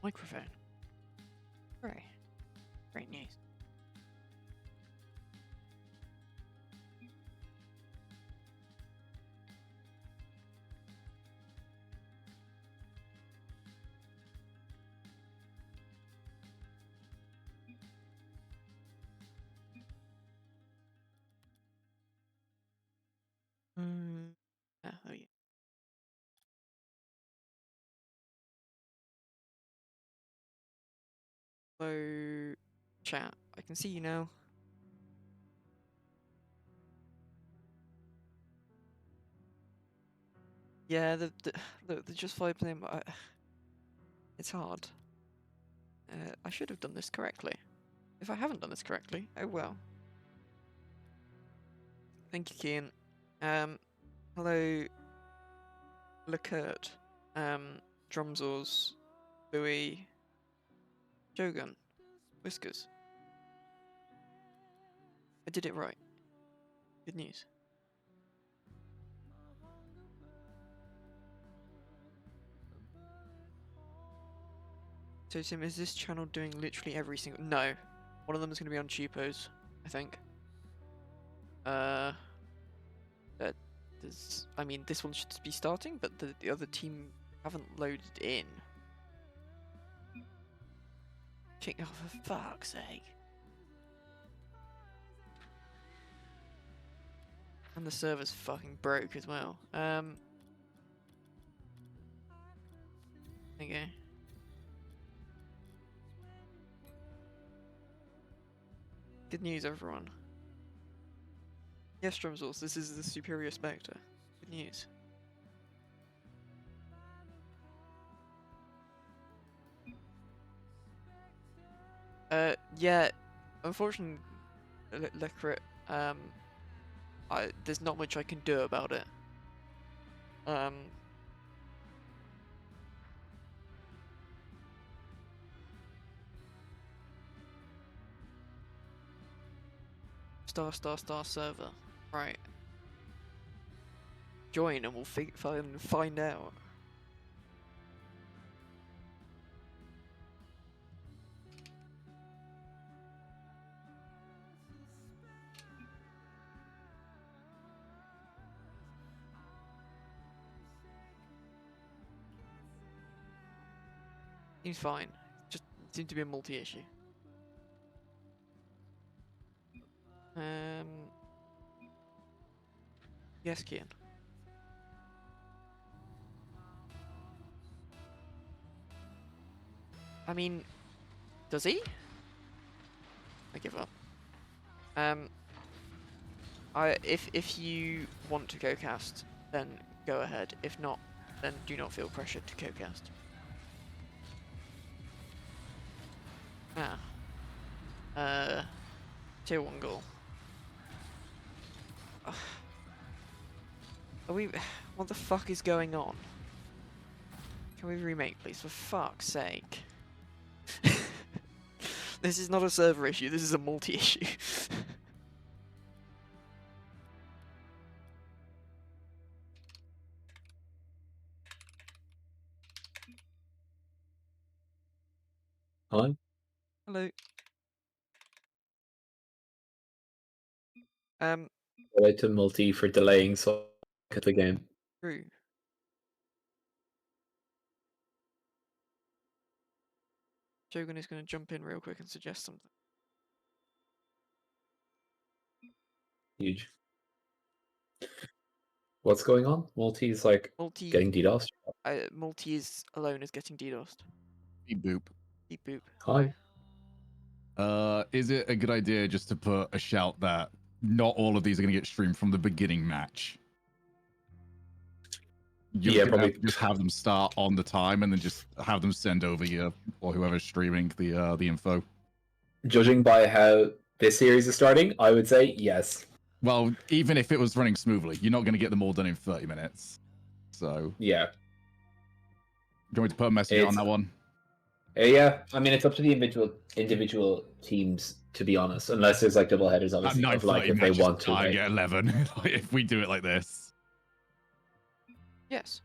microphone. Great. Great news. Oh yeah. So, chat. I can see you now. Yeah, the just Vibe name. It's hard. I should have done this correctly. If I haven't done this correctly, oh well. Thank you, Kian. Hello, LeCurt, Drumsaws, Lewie, Jogun, Whiskers. I did it right. Good news. So Tim, is this channel doing literally every single? No, one of them is going to be on cheapos, I think. I mean, this one should be starting, but the other team haven't loaded in. Oh, for fuck's sake. And the server's fucking broke as well. There you go. Good news, everyone. Yes, Drumsource, this is the Superior Spectre. Good news. Yeah, unfortunately, Lecrit, there's not much I can do about it. Star server. Right. Join and we'll find out. Seems fine. Just seemed to be a multi-issue. Yes, Kian. I mean, does he? I give up. If you want to co-cast, then go ahead. If not, then do not feel pressured to co-cast. Tier 1 goal. Are we... What the fuck is going on? Can we remake, please? For fuck's sake. This is not a server issue, this is a multi-issue. Hello? Hello. Relate to multi for delaying so at the game. True. Jogan is going to jump in real quick and suggest something. Huge. What's going on? Multi is like getting DDoSed? Multi is alone is getting DDoSed. Beep boop. Beep boop. Hi. Is it a good idea just to put a shout that not all of these are going to get streamed from the beginning match? You're probably just have them start on the time and then just have them send over you or whoever's streaming the info. Judging by how this series is starting, I would say yes. Well, even if it was running smoothly, you're not going to get them all done in 30 minutes. So yeah. Do you want me to put a message on that one? Yeah, I mean it's up to the individual teams, to be honest, unless there's like double headers, obviously. Of like if they want to. I get 11 if we do it like this. Yes.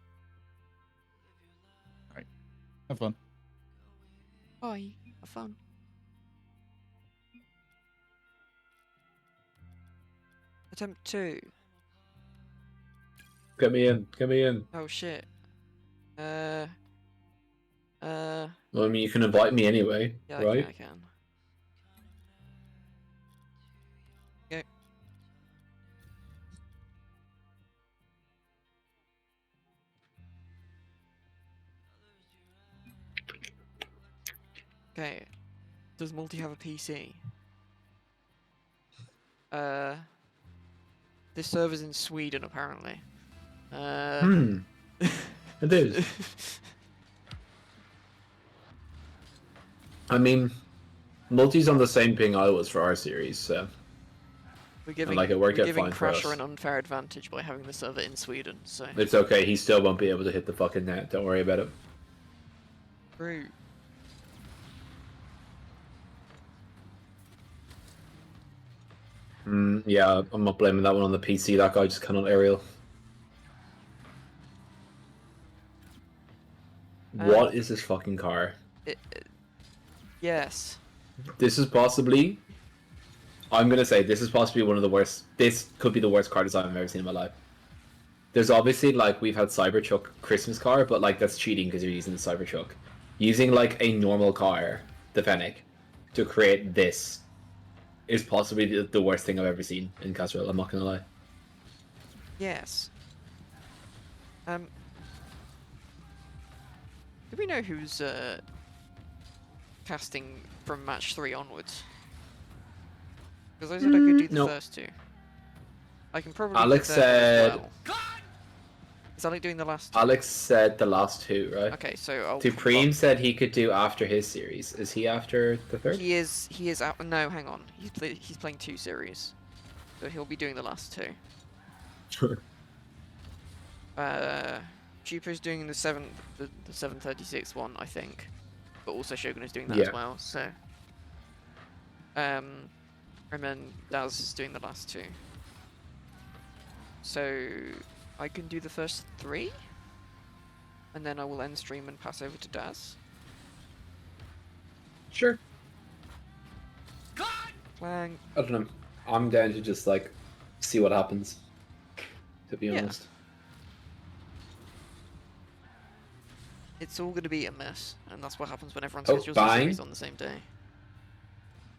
Right. Have fun. Bye. Have fun. Attempt 2. Get me in. Get me in. Oh shit. Well, I mean, you can invite me anyway, Yeah, right? I can. Go. Okay. Does Multi have a PC? This server's in Sweden, apparently. It is. I mean, Multi's on the same ping I was for our series, so. We're giving, like, it worked we're out giving fine for Crasher us. an unfair advantage by having the server in Sweden, so. It's okay, he still won't be able to hit the fucking net, don't worry about it. True. Yeah, I'm not blaming that one on the PC, that guy just cannot aerial. What is this fucking car? Yes. This is possibly... I'm gonna say, this is possibly one of the worst... This could be the worst car design I've ever seen in my life. There's obviously, like, we've had Cybertruck Christmas car, but, like, that's cheating because you're using the Cybertruck. Using, like, a normal car, the Fennec, to create this is possibly the worst thing I've ever seen in CaSRLL, I'm not gonna lie. Yes. Do we know who's casting from match 3 onwards? Because I said I could do the Nope. first 2. I can probably Alex do the third one said... as well. Is Alex doing the last 2? Alex said the last 2, right? Okay, so I'll... Supreme said he could do after his series. Is he after the third? He is out... No, hang on. He's playing 2 series. So he'll be doing the last 2. Sure. Jupo's doing the 736 one, I think. But also Shogun is doing that Yeah. as well, so... and then Daz is doing the last 2. So... I can do the first 3? And then I will end stream and pass over to Daz. Sure. Clang. I don't know. I'm down to just, like, see what happens, to be honest. It's all going to be a mess, and that's what happens when everyone Oh, schedules the bang. series on the same day.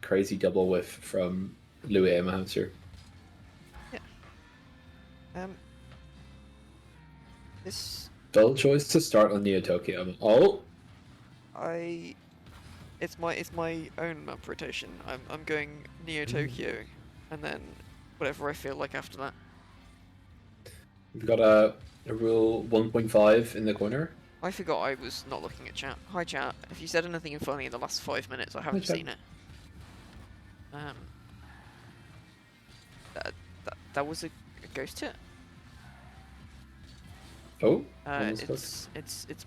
Crazy double whiff from Lewie and Hamster. This... Dull choice to start on Neo Tokyo. Oh! It's my own map rotation. I'm going Neo Tokyo, and then whatever I feel like after that. We've got a rule 1.5 in the corner. I forgot I was not looking at chat. Hi chat. If you said anything funny in the last 5 minutes, I haven't chat. seen it. That was a ghost hit. Oh? It's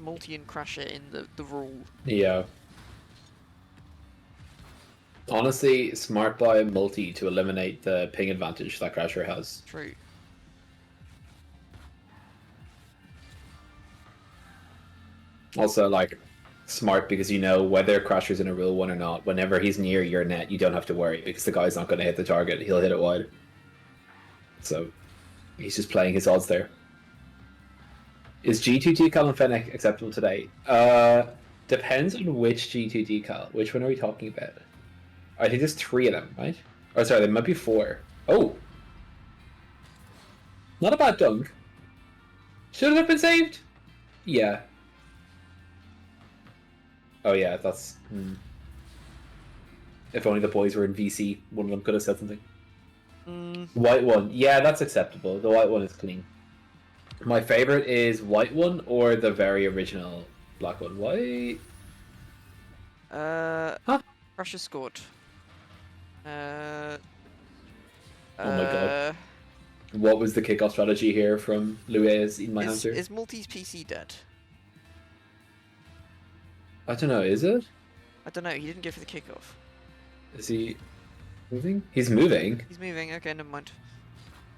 Multi and Crasher in the rule. Yeah. Honestly, smart by Multi to eliminate the ping advantage that Crasher has. True. Also, like, smart because you know whether Crasher's in a real one or not. Whenever he's near your net, you don't have to worry because the guy's not going to hit the target. He'll hit it wide. So, he's just playing his odds there. Is G2 decal and Fennec acceptable today? Depends on which G2 decal. Which one are we talking about? I think there's 3 of them, right? Oh, sorry, there might be 4. Oh! Not a bad dunk. Should it have been saved? Yeah. Oh yeah, that's... If only the boys were in VC, one of them could have said something. White one. Yeah, that's acceptable. The white one is clean. My favorite is white one or the very original black one. White... Crasher scored. Oh my god. What was the kickoff strategy here from Louis in my Hamster? Is Multi's PC dead? I don't know, is it? I don't know, he didn't go for the kickoff. Is he moving? He's moving. He's moving, okay, never mind.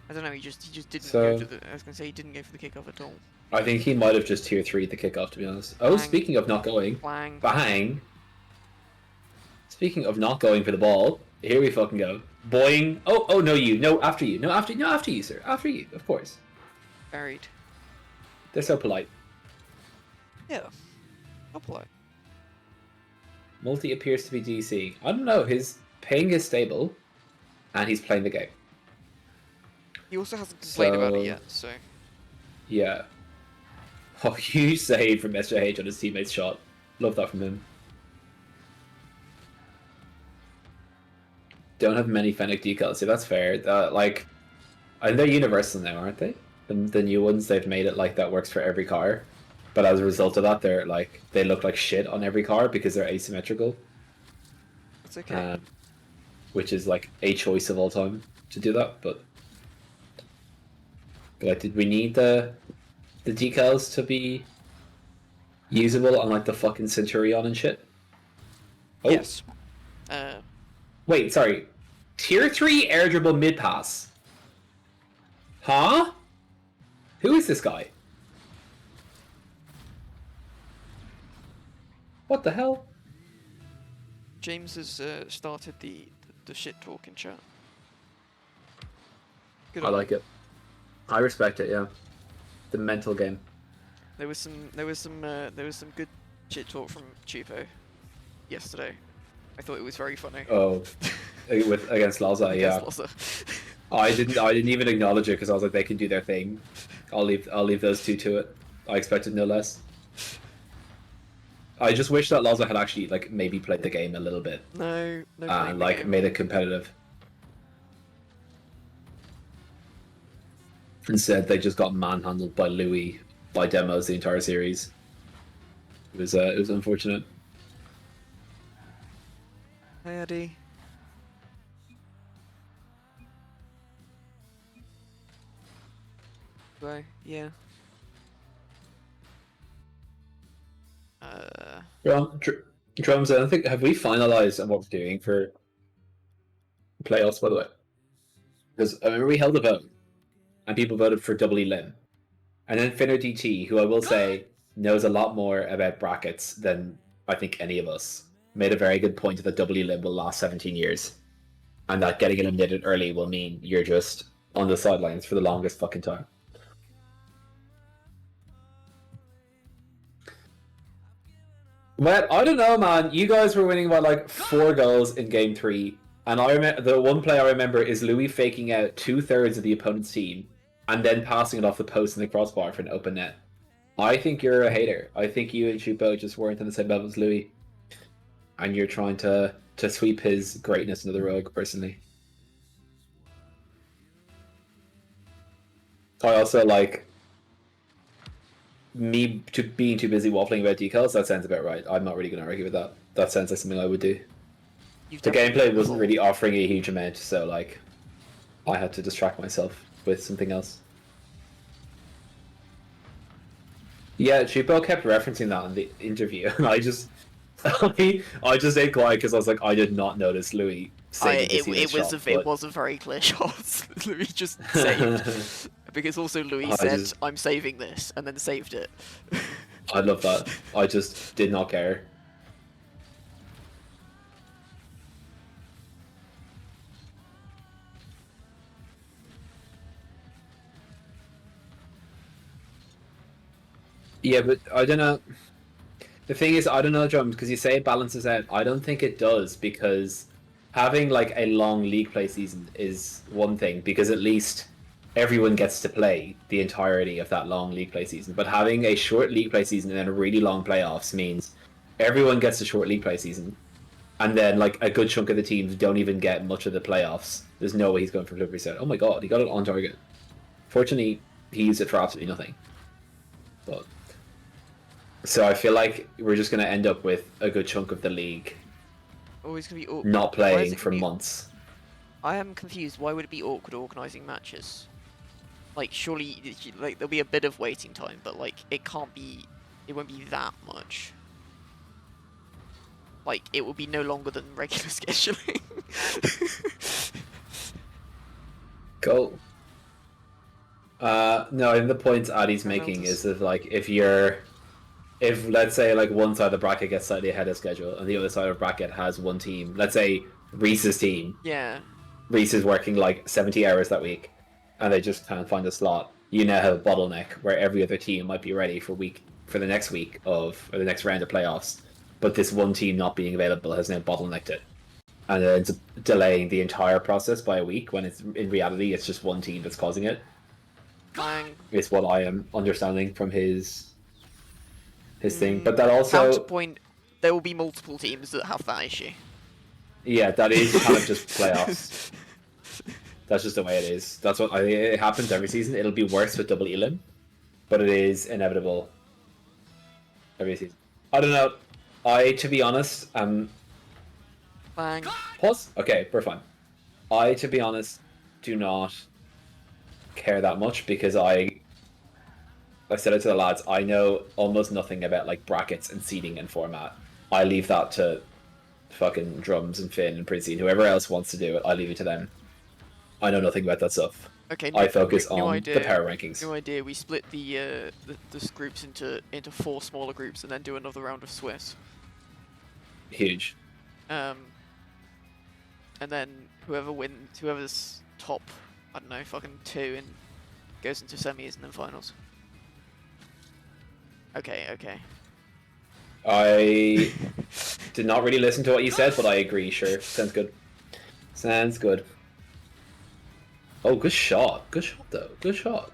I don't know, he just didn't So... go to the... I was going to say he didn't go for the kickoff at all. I think he might have just tier 3'd the kickoff, to be honest. Oh, Bang. speaking of not going. Bang. Bang! Speaking of not going for the ball, here we fucking go. Boing. Oh, no, you. No, after you. No, after you, sir. After you, of course. Buried. They're so polite. Yeah. I'll play. Multi appears to be DC. I don't know. His ping is stable, and he's playing the game. He also hasn't complained about it So- yet, so. Yeah. Oh, huge save from SJH on his teammate's shot. Love that from him. Don't have many Fennec decals. Yeah, that's fair. Like, and they're universal now, aren't they? The new ones, they've made it like that works for every car. But as a result of that, they're like they look like shit on every car because they're asymmetrical. It's okay. Which is like a choice of all time to do that. But like, did we need the decals to be usable on like the fucking Centurion and shit? Oh. Yes. Wait, sorry. Tier 3 air dribble mid pass. Huh? Who is this guy? What the hell? James has started the shit talk in chat. Good I on like it. I respect it, yeah. The mental game. There was some good shit talk from Chupo yesterday. I thought it was very funny. Oh, against Laza, yeah. Against Laza. I didn't even acknowledge it because I was like, they can do their thing. I'll leave those two to it. I expected no less. I just wish that Laza had actually like maybe played the game a little bit No. and like made it competitive. Instead, they just got manhandled by Lewie by demos the entire series. It was unfortunate. Hey, Eddie. Bye. Yeah. Drums, I don't think, have we finalized on what we're doing for playoffs, by the way? Because I remember we held a vote and people voted for Double E Lim. And then Finner DT, who I will say knows a lot more about brackets than I think any of us, made a very good point that Double E Lim will last 17 years. And that getting eliminated early will mean you're just on the sidelines for the longest fucking time. Well, I don't know, man. You guys were winning by like 4 goals in game 3, and I remember the one play I remember is Lewie faking out 2/3 of the opponent's team, and then passing it off the post in the crossbar for an open net. I think you're a hater. I think you and Chupo just weren't on the same level as Lewie, and you're trying to sweep his greatness into the rug. Personally, I also like. Me being too busy waffling about decals, that sounds about right. I'm not really going to argue with that. That sounds like something I would do. The gameplay wasn't really offering a huge amount, so like, I had to distract myself with something else. Yeah, Chupo kept referencing that in the interview, and I just stayed quiet because I was like, I did not notice Lewie saving It was a very clear shot. Lewie just saved. Because also Lewie said, I'm saving this, and then saved it. I love that. I just did not care. Yeah, but I don't know. The thing is, I don't know, Drums, because you say it balances out. I don't think it does, because having like a long league play season is one thing, because at least everyone gets to play the entirety of that long league play season. But having a short league play season and then a really long playoffs means everyone gets a short league play season, and then like a good chunk of the teams don't even get much of the playoffs. There's no way he's going for 50%. Oh my god, he got it on target. Fortunately, he used it for absolutely nothing. But so I feel like we're just going to end up with a good chunk of the league Always gonna be not playing for months. I am confused. Why would it be awkward organising matches? Like, surely, like, there'll be a bit of waiting time, but like, it won't be that much. Like, it will be no longer than regular scheduling. Go. No, I think the point Addy's making is that like if you're if let's say like one side of the bracket gets slightly ahead of schedule and the other side of the bracket has one team, let's say Reese's team, Yeah. Reese is working like 70 hours that week and they just can't find a slot, you now have a bottleneck where every other team might be ready for the next week or the next round of playoffs, but this one team not being available has now bottlenecked it, and then it's delaying the entire process by a week when it's in reality it's just one team that's causing it. Bang. Is what I am understanding from his thing. But that also Counterpoint, there will be multiple teams that have that issue. yeah, that is kind of just playoffs. That's just the way it is. That's what it happens every season. It'll be worse with double elim, but it is inevitable every season. I don't know. To be honest, Bang. pause. Okay, we're fine. To be honest, do not care that much because I said it to the lads. I know almost nothing about like brackets and seeding and format. I leave that to fucking Drums and Finn and Princey and whoever else wants to do it. I leave it to them. I know nothing about that stuff. Okay. I focus new on idea. the power rankings. New idea. We split the groups into 4 smaller groups and then do another round of Swiss. Huge. And then whoever's top, I don't know, fucking 2 and goes into semis and then finals. Okay. I did not really listen to what you said, but I agree. Sure, sounds good. Sounds good. Oh, good shot. Good shot, though. Good shot.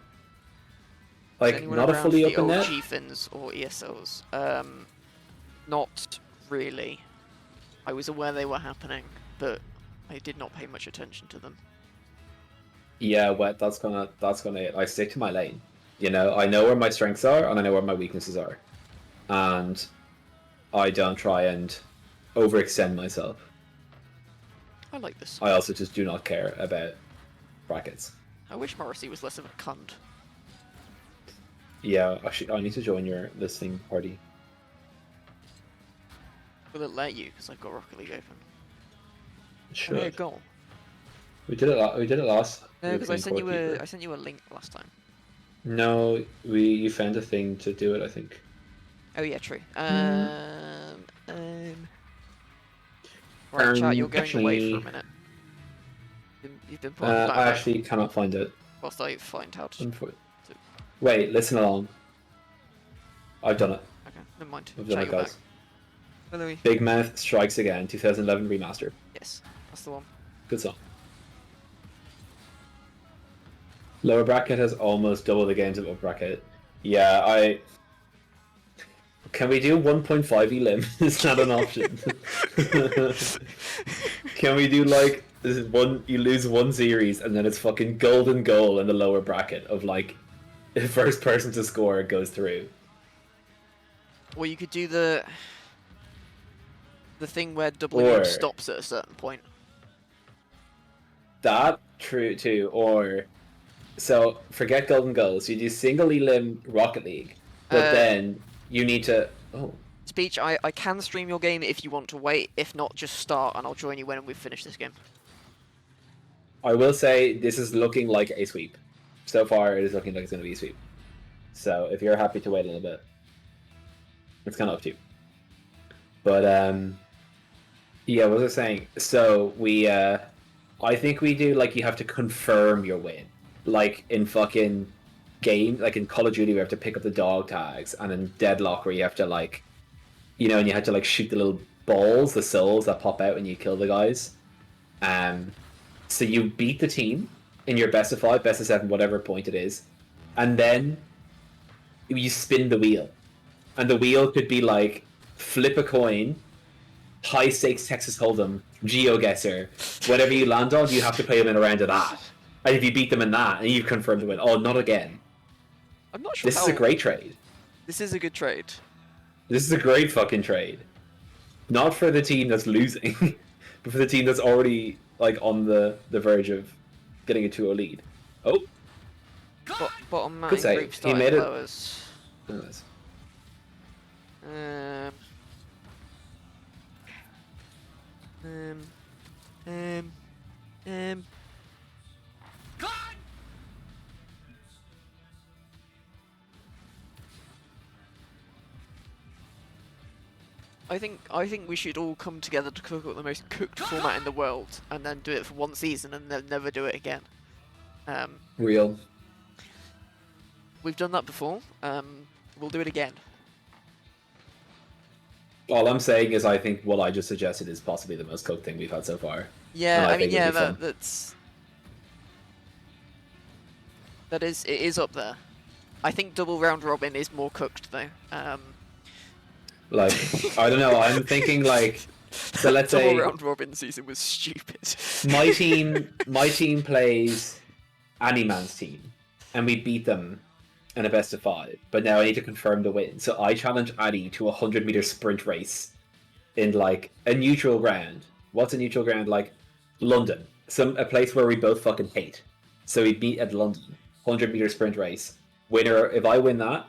Like, Anyone not a around fully the open net? OG Finns or ESLs? Not really. I was aware they were happening, but I did not pay much attention to them. Yeah, well, that's gonna. I stick to my lane. You know, I know where my strengths are, and I know where my weaknesses are, and I don't try and overextend myself. I like this. I also just do not care about brackets. I wish Morrissey was less of a cunt. Yeah, actually, I need to join your listening party. Will it let you? Because I've got Rocket League open. It should. Okay, go. We did it. We did it last. No, because I sent you Goalkeeper. I sent you a link last time. No, you found a thing to do it. I think. Oh yeah, true. Right, chat. You're going away for a minute. You've been putting back I actually cannot find it. whilst I find how to. Wait, listen along. I've done it. Okay, never mind. I've done Chat, it, you're guys. back. Hello, Lewie. Big Mouth Strikes Again, 2011 remaster. Yes, that's the one. Good song. Lower bracket has almost double the games of upper bracket. Yeah, Can we do 1.5 elim? Is that an option? Can we do like this is one? You lose one series and then it's fucking golden goal in the lower bracket of like the first person to score goes through. Or you could do the thing where W stops at a certain point. That true too. Or so forget golden goals. You do single elim Rocket League, but then you need to. Oh. Speech, I can stream your game if you want to wait. If not, just start and I'll join you when we've finished this game. I will say this is looking like a sweep. So far, it is looking like it's going to be a sweep. So if you're happy to wait a little bit, it's kind of up to you. But yeah, what was I saying? So we, I think we do like you have to confirm your win, like in fucking game, like in Call of Duty, we have to pick up the dog tags, and in Deadlock, where you have to like, you know, and you had to like shoot the little balls, the souls that pop out when you kill the guys. So you beat the team in your best of 5, best of 7, whatever point it is, and then you spin the wheel, and the wheel could be like flip a coin, high stakes Texas Hold'em, GeoGuessr, whatever you land on, you have to play them in a round of that. And if you beat them in that, and you've confirmed the win, oh, not again. I'm not sure. This is a great trade. This is a good trade. This is a great fucking trade. Not for the team that's losing, but for the team that's already like on the verge of getting a 2-0 lead. Oh, Bottom man good save. group He starting made it. lowers. Anyways. I think we should all come together to cook up the most cooked format in the world, and then do it for one season, and then never do it again. Real. We've done that before. We'll do it again. All I'm saying is I think what I just suggested is possibly the most cooked thing we've had so far. Yeah, And I I mean, think it'll yeah, be fun. it is up there. I think double round robin is more cooked though. Like, I don't know, I'm thinking like, so let's double say round robin season was stupid. my team plays Annie Man's team, and we beat them in a best of 5. But now I need to confirm the win, so I challenge Annie to a 100-meter sprint race in like a neutral ground. What's a neutral ground? Like London, a place where we both fucking hate. So we meet at London, 100-meter sprint race. Winner. If I win that,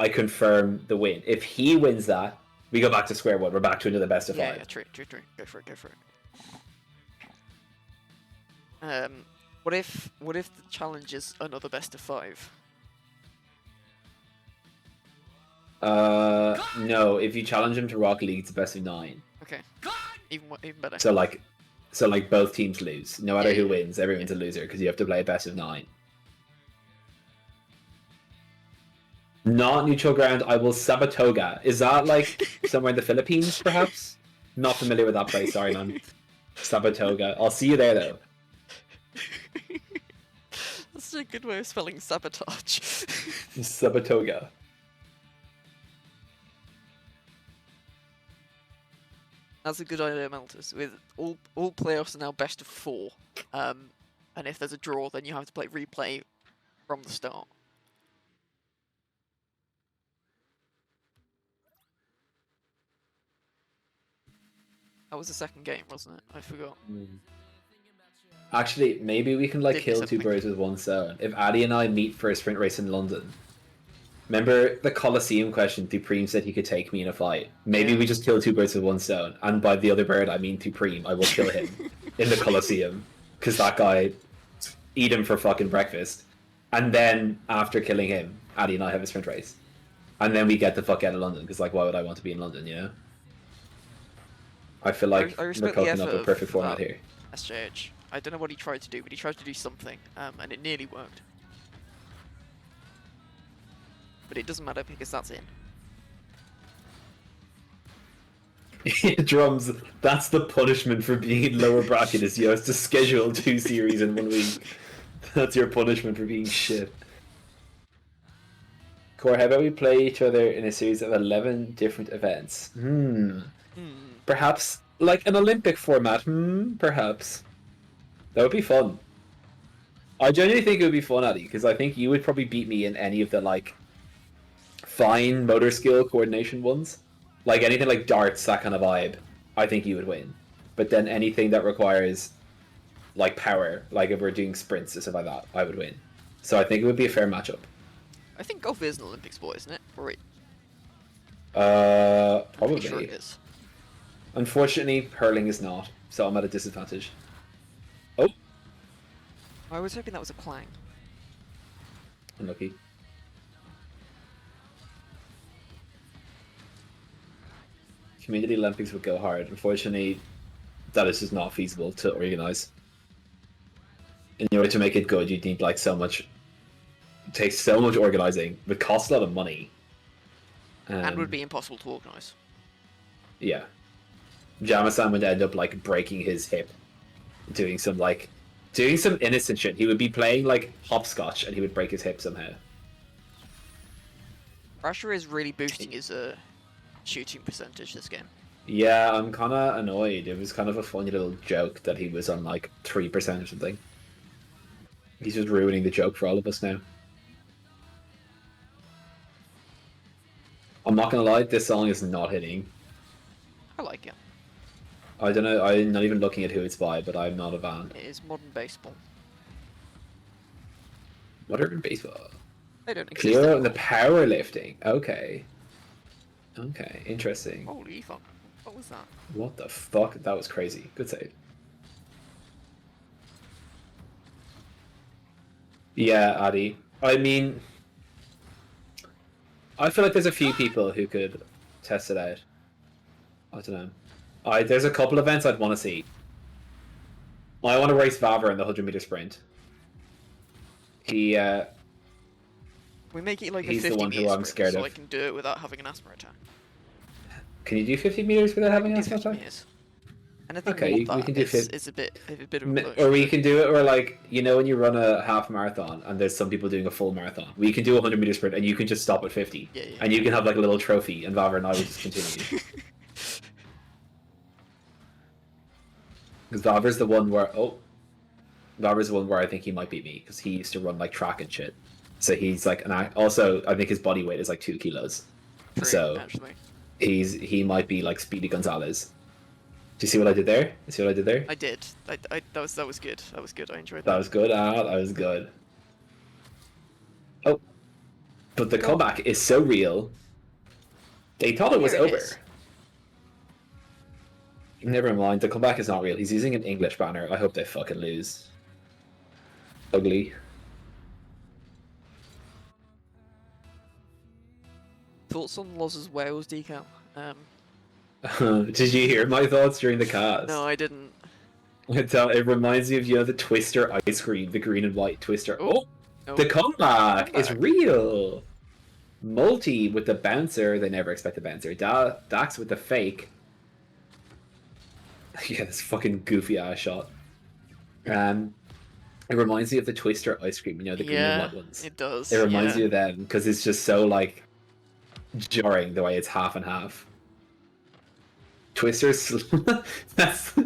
I confirm the win. If he wins that, we go back to square one. We're back to another best of 5. Yeah, true. Go for it. What if the challenge is another best of 5? No. If you challenge him to Rocket League, it's a best of 9. Okay, even better. So like both teams lose. No matter Yeah, who yeah. wins, everyone's a loser because you have to play a best of 9. Not neutral ground. I will Sabatoga. Is that like somewhere in the Philippines, perhaps? Not familiar with that place. Sorry, man. Sabatoga. I'll see you there though. That's a good way of spelling sabotage. Sabatoga. That's a good idea, Meltus. With all playoffs are now best of 4. And if there's a draw, then you have to play replay from the start. That was the second game, wasn't it? I forgot. Actually, maybe we can like Didn't kill miss 2 anything. birds with one stone. If Addy and I meet for a sprint race in London, remember the Colosseum question? Dupreme said he could take me in a fight. Maybe Yeah. we just kill 2 birds with one stone, and by the other bird I mean Dupreme. I will kill him in the Colosseum because that guy eat him for fucking breakfast, and then after killing him, Addy and I have a sprint race, and then we get the fuck out of London because like why would I want to be in London? You know. I feel like I we're respect the cooking up effort a perfect of, format here. SJH. I don't know what he tried to do, but he tried to do something, and it nearly worked. But it doesn't matter because that's in. Drums, that's the punishment for being in lower bracket is you have to schedule 2 series in 1 week. That's your punishment for being shit. Core, how about we play each other in a series of 11 different events? Perhaps like an Olympic format? Perhaps. That would be fun. I genuinely think it would be fun, Addy, because I think you would probably beat me in any of the like fine motor skill coordination ones. Like anything like darts, that kind of vibe, I think you would win. But then anything that requires like power, like if we're doing sprints and stuff like that, I would win. So I think it would be a fair matchup. I think golf is an Olympic sport, isn't it? Or it, I'm Probably. pretty sure it is. Unfortunately, hurling is not, so I'm at a disadvantage. Oh, I was hoping that was a clang. unlucky. Community Olympics would go hard. Unfortunately, that is just not feasible to organize. In order to make it good, you'd need like so much. It takes so much organizing. It would cost a lot of money. And would be impossible to organise. Yeah. Jamasan would end up like breaking his hip, doing some innocent shit. He would be playing like hopscotch and he would break his hip somehow. Rasher is really boosting his shooting percentage this game. Yeah, I'm kind of annoyed. It was kind of a funny little joke that he was on like 3% or something. He's just ruining the joke for all of us now. I'm not gonna lie, this song is not hitting. I like it. I don't know, I'm not even looking at who it's by, but I'm not a fan. It is modern baseball. Modern baseball. They don't exist Cleo and the anymore. powerlifting. Okay. Okay, interesting. Holy fuck. What was that? What the fuck? That was crazy. Good save. Yeah, Addy. I mean, I feel like there's a few people who could test it out. I don't know. There's a couple events I'd want to see. I want to race Vavra in the 100-meter sprint. He We make it like a he's the 50 one who meter I'm sprint, scared so of. I can do it without having an asthma attack. Can you do 50 meters without having I an can do asthma 50 attack? meters. And I think Okay, more we than can that do is a bit of a push. Or we can do it where, like, you know, when you run a half marathon and there's some people doing a full marathon, we can do a 100-meter sprint and you can just stop at 50. Yeah. And you can have like a little trophy, and Vavra and I will just continue. Because Vavra's the one where I think he might beat me because he used to run like track and shit. So he's like also I think his body weight is like 2 kilos. True, So actually. he might be like Speedy Gonzalez. Do you see what I did there? You see what I did there? I did. That was good. That was good. I enjoyed That that. was good. That was good. Oh, but the comeback is so real. They thought it was Here it over. is. Never mind. The comeback is not real. He's using an English banner. I hope they fucking lose. Ugly. Thoughts on Loz's Wales decal? Did you hear my thoughts during the cast? No, I didn't. It reminds me of, you know, the Twister ice cream, the green and white Twister. Oh, Oh, the comeback is Comeback. real. Multi with the bouncer. They never expect the bouncer. Dax with the fake. Yeah, this fucking goofy ass shot. It reminds me of the Twister ice cream. You know, the green and white ones. it does. It reminds yeah. me of them because it's just so like jarring the way it's half and half. Twisters. That's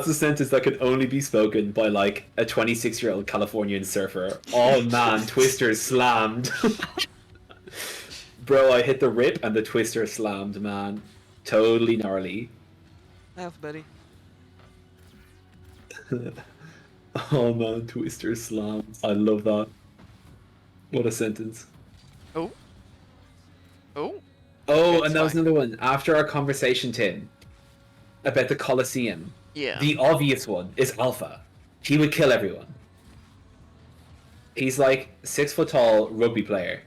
a sentence that can only be spoken by like a 26-year-old Californian surfer. Oh man, Twister slammed. Bro, I hit the rip and the Twister slammed, man. Totally gnarly. Alphabetty. Oh man, Twister slammed. I love that. What a sentence. Oh. Oh, It's and that was fine. another one. After our conversation, Tim, about the Colosseum, Yeah. the obvious one is Alpha. He would kill everyone. He's like 6 foot tall rugby player,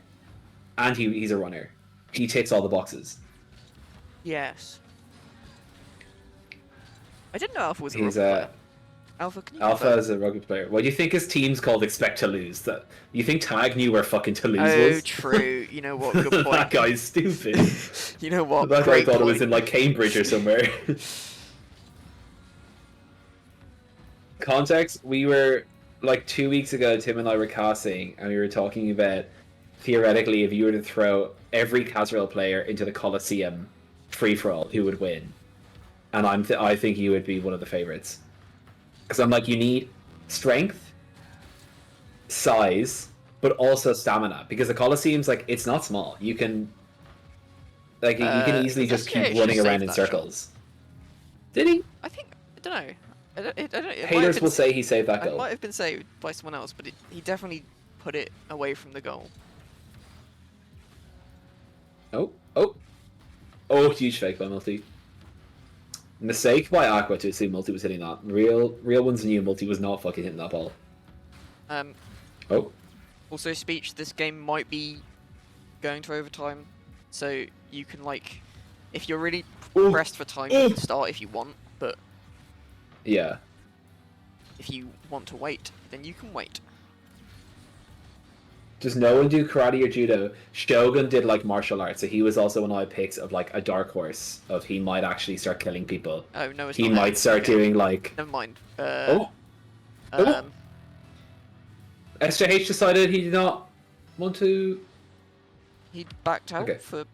and he's a runner. He ticks all the boxes. Yes. I didn't know Alpha was a He's rugby player. Alpha, can you Alpha confirm? is a rugby player. What do you think his team's called? Expect Toulouse. That you think Tag knew where fucking Toulouse Oh, was? true. You know what? Good point. That guy's stupid. You know what? That guy Great thought it was point. in like Cambridge or somewhere. Context: we were like 2 weeks ago. Tim and I were casting, and we were talking about theoretically if you were to throw every CaSRLL player into the Colosseum free for all, who would win? And I think you would be one of the favorites. Because I'm like, you need strength, size, but also stamina. Because the Colosseum's like, it's not small. You can you can easily the just keep SKH running saved around in that circles. Did he? I think. I don't know. I don't it might have Haters been will say he saved that It goal. might have been saved by someone else, but he definitely put it away from the goal. Oh, huge fake by Multi. Mistake by Aqua to assume Multi was hitting that. Real ones knew Multi was not fucking hitting that ball. Oh. Also, speech. This game might be going to overtime, so you can like, if you're really Ooh. pressed for time, you can start if you want. But Yeah. if you want to wait, then you can wait. Does no one do karate or judo? Shogun did like martial arts, so he was also one of my picks of like a dark horse of he might actually start killing people. Oh no, it's He not him. might start Okay. doing like Never mind. SJH decided he did not want to. He backed out Okay. for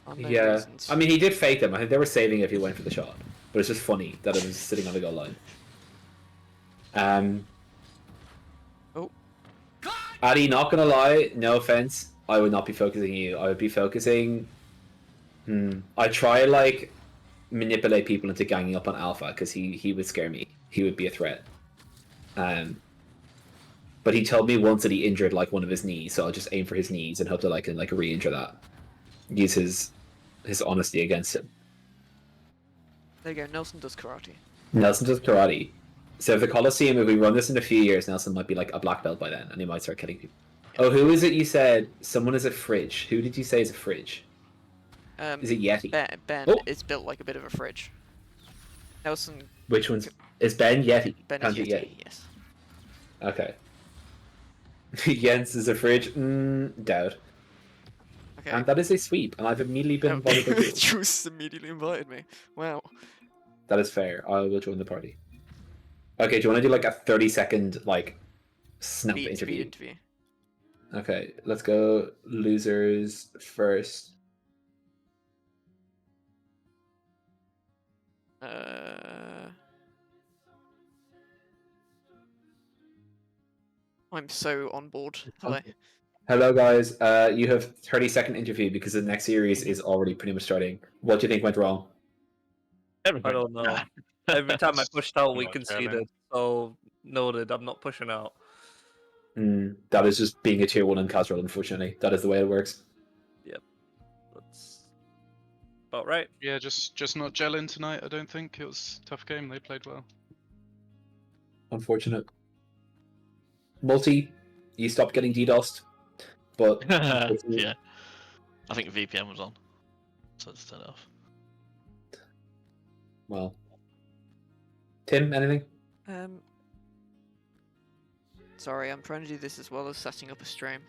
unknown Yeah, reasons. I mean he did fake them. I think they were saving it if he went for the shot, but it's just funny that it was sitting on the goal line. Oh. Addy, not gonna lie, no offense, I would not be focusing you. I would be focusing. I try like manipulate people into ganging up on Alpha because he would scare me. He would be a threat. But he told me once that he injured like one of his knees, so I'll just aim for his knees and hope that I can like re-injure that. Use his honesty against him. There you go. Nelson does karate. Nelson does karate. So if the Colosseum, if we run this in a few years, Nelson might be like a black belt by then, and he might start killing people. Oh, who is it you said? Someone is a fridge. Who did you say is a fridge? Is it Yeti? Ben Oh. is built like a bit of a fridge. Nelson. Which one's is Ben Yeti? Ben is Kanji Yeti. Yes. Okay. Jens is a fridge. Doubt. Okay. And that is a sweep, and I've immediately been invited by Jules. Jules immediately invited me. Wow. That is fair. I will join the party. Okay, do you want to do like a 30-second like snap Speed interview? interview. Okay, let's go losers first. I'm so on board. Hello. Hello guys, you have 30-second interview because the next series is already pretty much starting. What do you think went wrong? I don't know. Every time I pushed out, we Not conceded. telling. So noted. I'm not pushing out. That is just being a tier 1 in CaSRLL, unfortunately. That is the way it works. That's about right. Yeah, just not gelling tonight. I don't think it was a tough game. They played well. Unfortunate. Multi, you stopped getting DDoSed, but Yeah. I think VPN was on, so it's turned off. Well, Tim, anything? Sorry, I'm trying to do this as well as setting up a stream.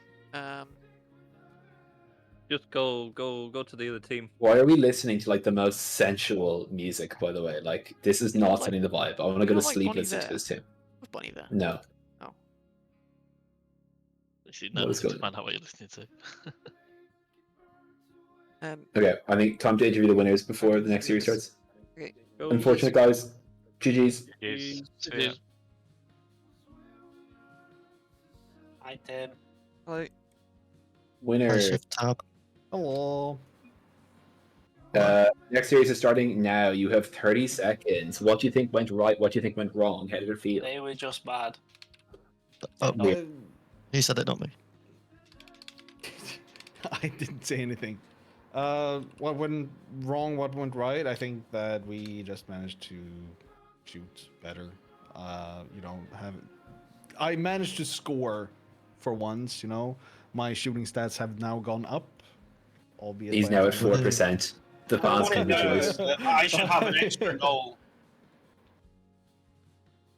Just go to the other team. Why are we listening to like the most sensual music? By the way, like this is not setting the vibe. I want to go to sleep listening to this, Tim. Was Bonnie there? No. You What know, is going on? find out what you're listening to. Okay, I think time to interview the winners before the next series starts. Okay. Go. Unfortunate, guys. GG's. Yes. Cheers. Hi, Tim. Hello. Winner. Shift tab. Hello. Next series is starting now. You have 30 seconds. What do you think went right? What do you think went wrong? How did it feel? They were just bad. He said it, not me. I didn't say anything. What went wrong? What went right? I think that we just managed to shoot better. You know, I managed to score for once. You know, my shooting stats have now gone up. Albeit He's by now a at 4%. The fans can rejoice. I should have an extra goal.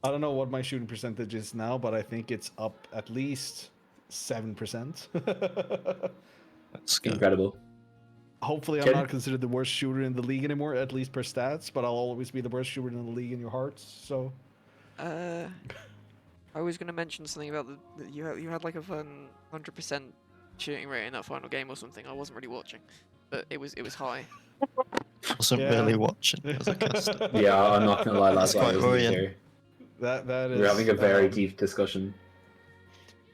I don't know what my shooting percentage is now, but I think it's up at least 7%. That's good. Incredible. Hopefully, I'm Ken? not considered the worst shooter in the league anymore, at least per stats. But I'll always be the worst shooter in the league in your hearts. So, I was going to mention something about you had like a 100% shooting rate in that final game or something. I wasn't really watching, but it was high. Wasn't Yeah. really watching as a caster. Yeah, I'm not gonna lie, lads. That's quite I wasn't worrying. there. that is. We're having a very deep discussion.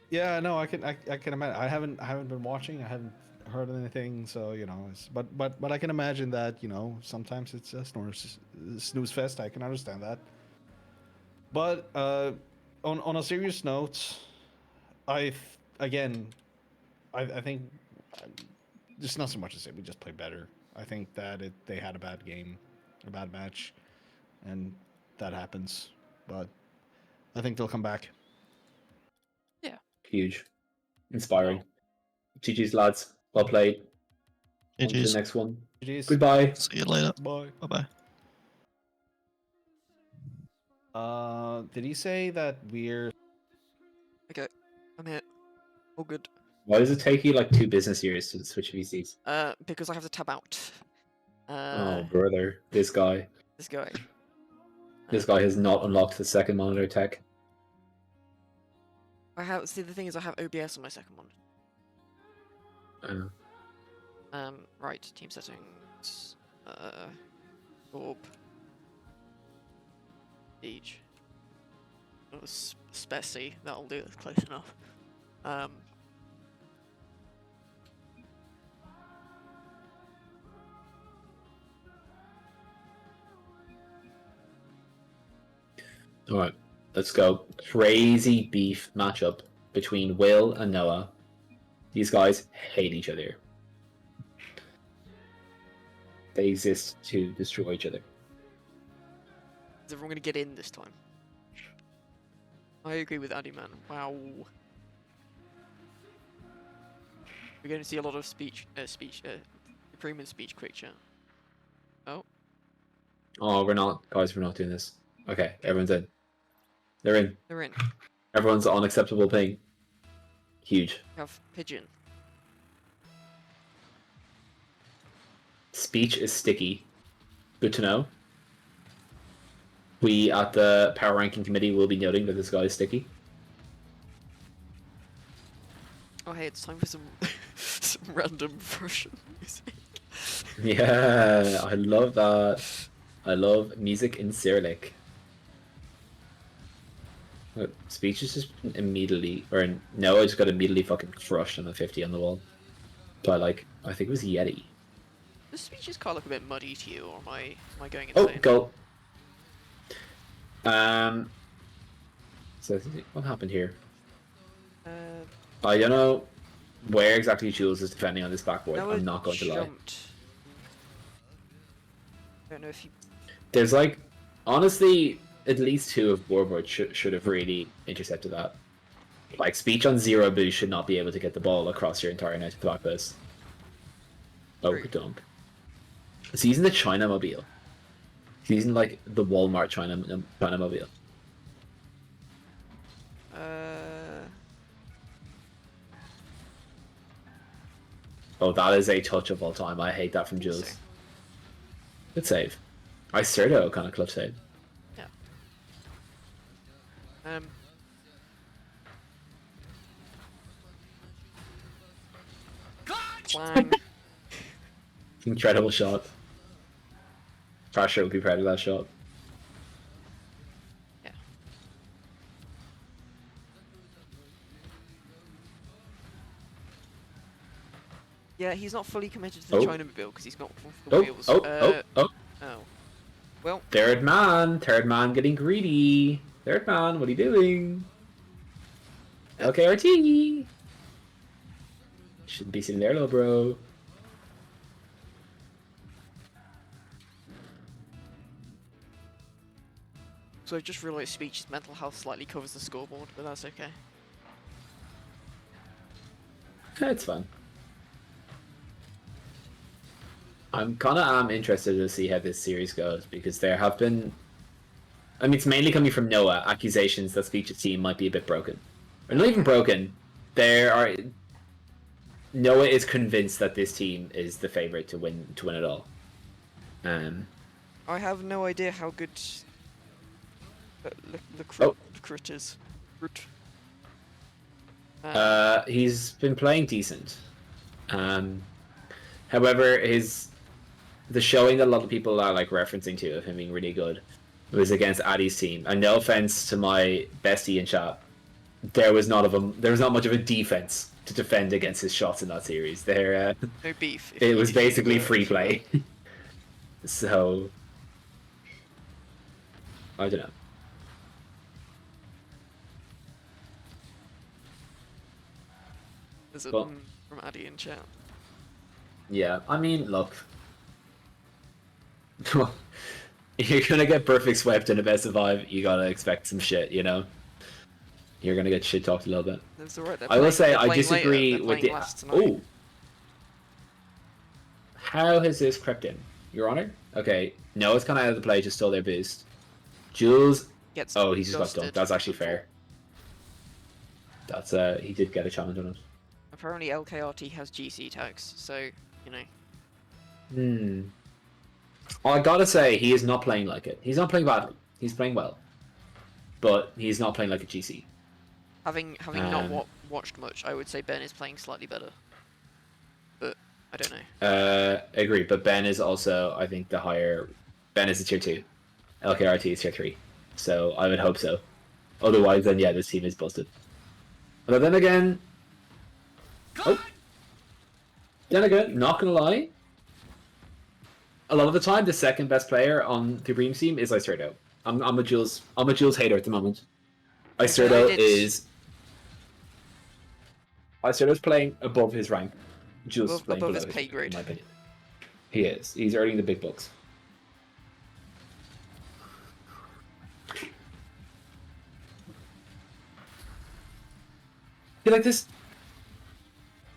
Yeah, no, I can imagine. I haven't been watching. I haven't heard anything. So you know, but I can imagine that sometimes it's a snooze fest. I can understand that. But on a serious note, I think there's not so much to say. We just played better. I think that they had a bad game, a bad match, and that happens. But I think they'll come back. Huge. Inspiring. GG's, lads. Well played. On to the GG's. next one. GG's. Goodbye. See you later. Bye. Bye bye. Did he say that we're? Okay, I'm here. All good. Why does it take you like 2 business years to switch VCs? Because I have to tab out. Oh, brother. This guy. This guy. This guy has not unlocked the second monitor tech. See, the thing is, I have OBS on my second one. Right, team settings. Gorb. Siege. Oh, Spessy, that'll do, that's close enough. Alright, let's go. Crazy beef matchup between Will and Noah. These guys hate each other. They exist to destroy each other. Is everyone going to get in this time? I agree with Addy, man. Wow. We're going to see a lot of cream and speech quick chat. Oh, Oh, we're not, guys. We're not doing this. Okay, everyone's in. They're in. they're in. Everyone's on acceptable ping. Huge. We have pigeon. Speech is sticky. Good to know. We at the power ranking committee will be noting that this guy is sticky. Oh hey, it's time for some some random Russian music. Yeah, I love that. I love music in Cyrillic. Speech is just immediately, or no, I just got immediately fucking crushed on a 50 on the wall. By like, I think it was Yeti. Does speeches car look a bit muddy to you, or am I going Oh, insane? go. So what happened here? I don't know where exactly Jules is defending on this backboard. Noah I'm not going to lie. jumped. I don't know if he. There's like, honestly, at least 2 of Gorbert should have really intercepted that. Like, speech on 0 boost should not be able to get the ball across your entire net to the back post. Oh, True. dunk. He's using the China mobile. He's using like the Walmart China mobile. Oh, that is a touch of all time. I hate that from Jules. Same. Good save. Iserdo kind of clutch save. Yeah. Clang. Incredible shot. Pressure would be proud of that shot. Yeah. Yeah, he's not fully committed to the Oh. China mobile because he's got one for the Oh, wheels. oh. Oh. Well, Third man getting greedy. Third man, what are you doing? LKRT. Shouldn't be sitting there, little bro. so I just realised Speech's mental health slightly covers the scoreboard, but that's okay. It's fun. I'm kind of interested to see how this series goes because there have been, I mean, it's mainly coming from Noah, accusations that Speech's team might be a bit broken. Or not even broken. Noah is convinced that this team is the favorite to win it all. I have no idea how good Oh. Crut is. Crut. He's been playing decent. However, the showing that a lot of people are like referencing to of him being really good was against Addy's team. And no offense to my bestie in chat, there was not much of a defense to defend against his shots in that series. No beef. It was basically free play. So I don't know. There's a Well- from Addy in chat. Yeah, I mean, look. You're gonna get perfect swept in a best of 5. You gotta expect some shit, you know. You're gonna get shit talked a little bit. That's alright. I will say I disagree with the. Oh, how has this crept in, Your Honor? Okay, no, it's kind of out of the play. Just stole their boost. Jules. Gets Oh, he's just got dusted dunked. That's actually before. fair. That's he did get a challenge on it. Apparently LKRT has GC tags, so you know. I gotta say, he is not playing like it. He's not playing badly. He's playing well, but he's not playing like a GC. Having not watched much, I would say Ben is playing slightly better, but I don't know. Agree, but Ben is also, I think, the higher. Ben is a tier 2. LKRT is tier 3, so I would hope so. Otherwise, then yeah, this team is busted. But then again, not gonna lie. A lot of the time, the second best player on the Bream team is Iserdo. I'm a Jules hater at the moment. Iserdo's playing above his rank. Jules is playing above below his pay grade. in my opinion. He is. He's earning the big bucks. I feel like this.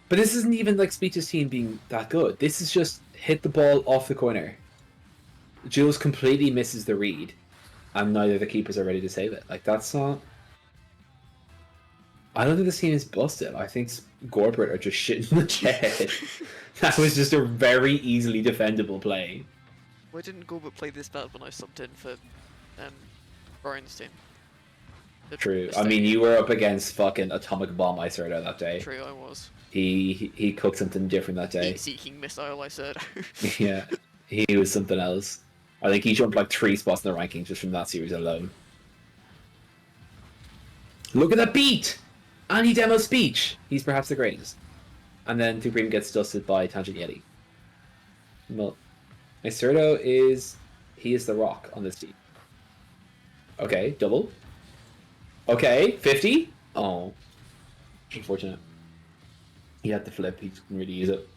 But this isn't even like Speech's team being that good. This is just hit the ball off the corner. Jules completely misses the read, and neither of the keepers are ready to save it. Like, that's not. I don't think this team is busted. I think Gorbert are just shitting the bed. That was just a very easily defendable play. Why didn't Gorbert play this bad when I subbed in for Brian's team? True. I Mistake. mean, you were up against fucking Atomic Bomb Iserdo that day. True, I was. He cooked something different that day. Heat-seeking missile, I said. Yeah, he was something else. I think he jumped like 3 spots in the rankings just from that series alone. Look at that beat! Any demo speech! He's perhaps the greatest. And then Supreme gets dusted by Tangent Yeti. Well, Iserdo is the rock on this team. Okay, double. Okay, 50? Oh. Unfortunate. He had the flip, he couldn't really use it.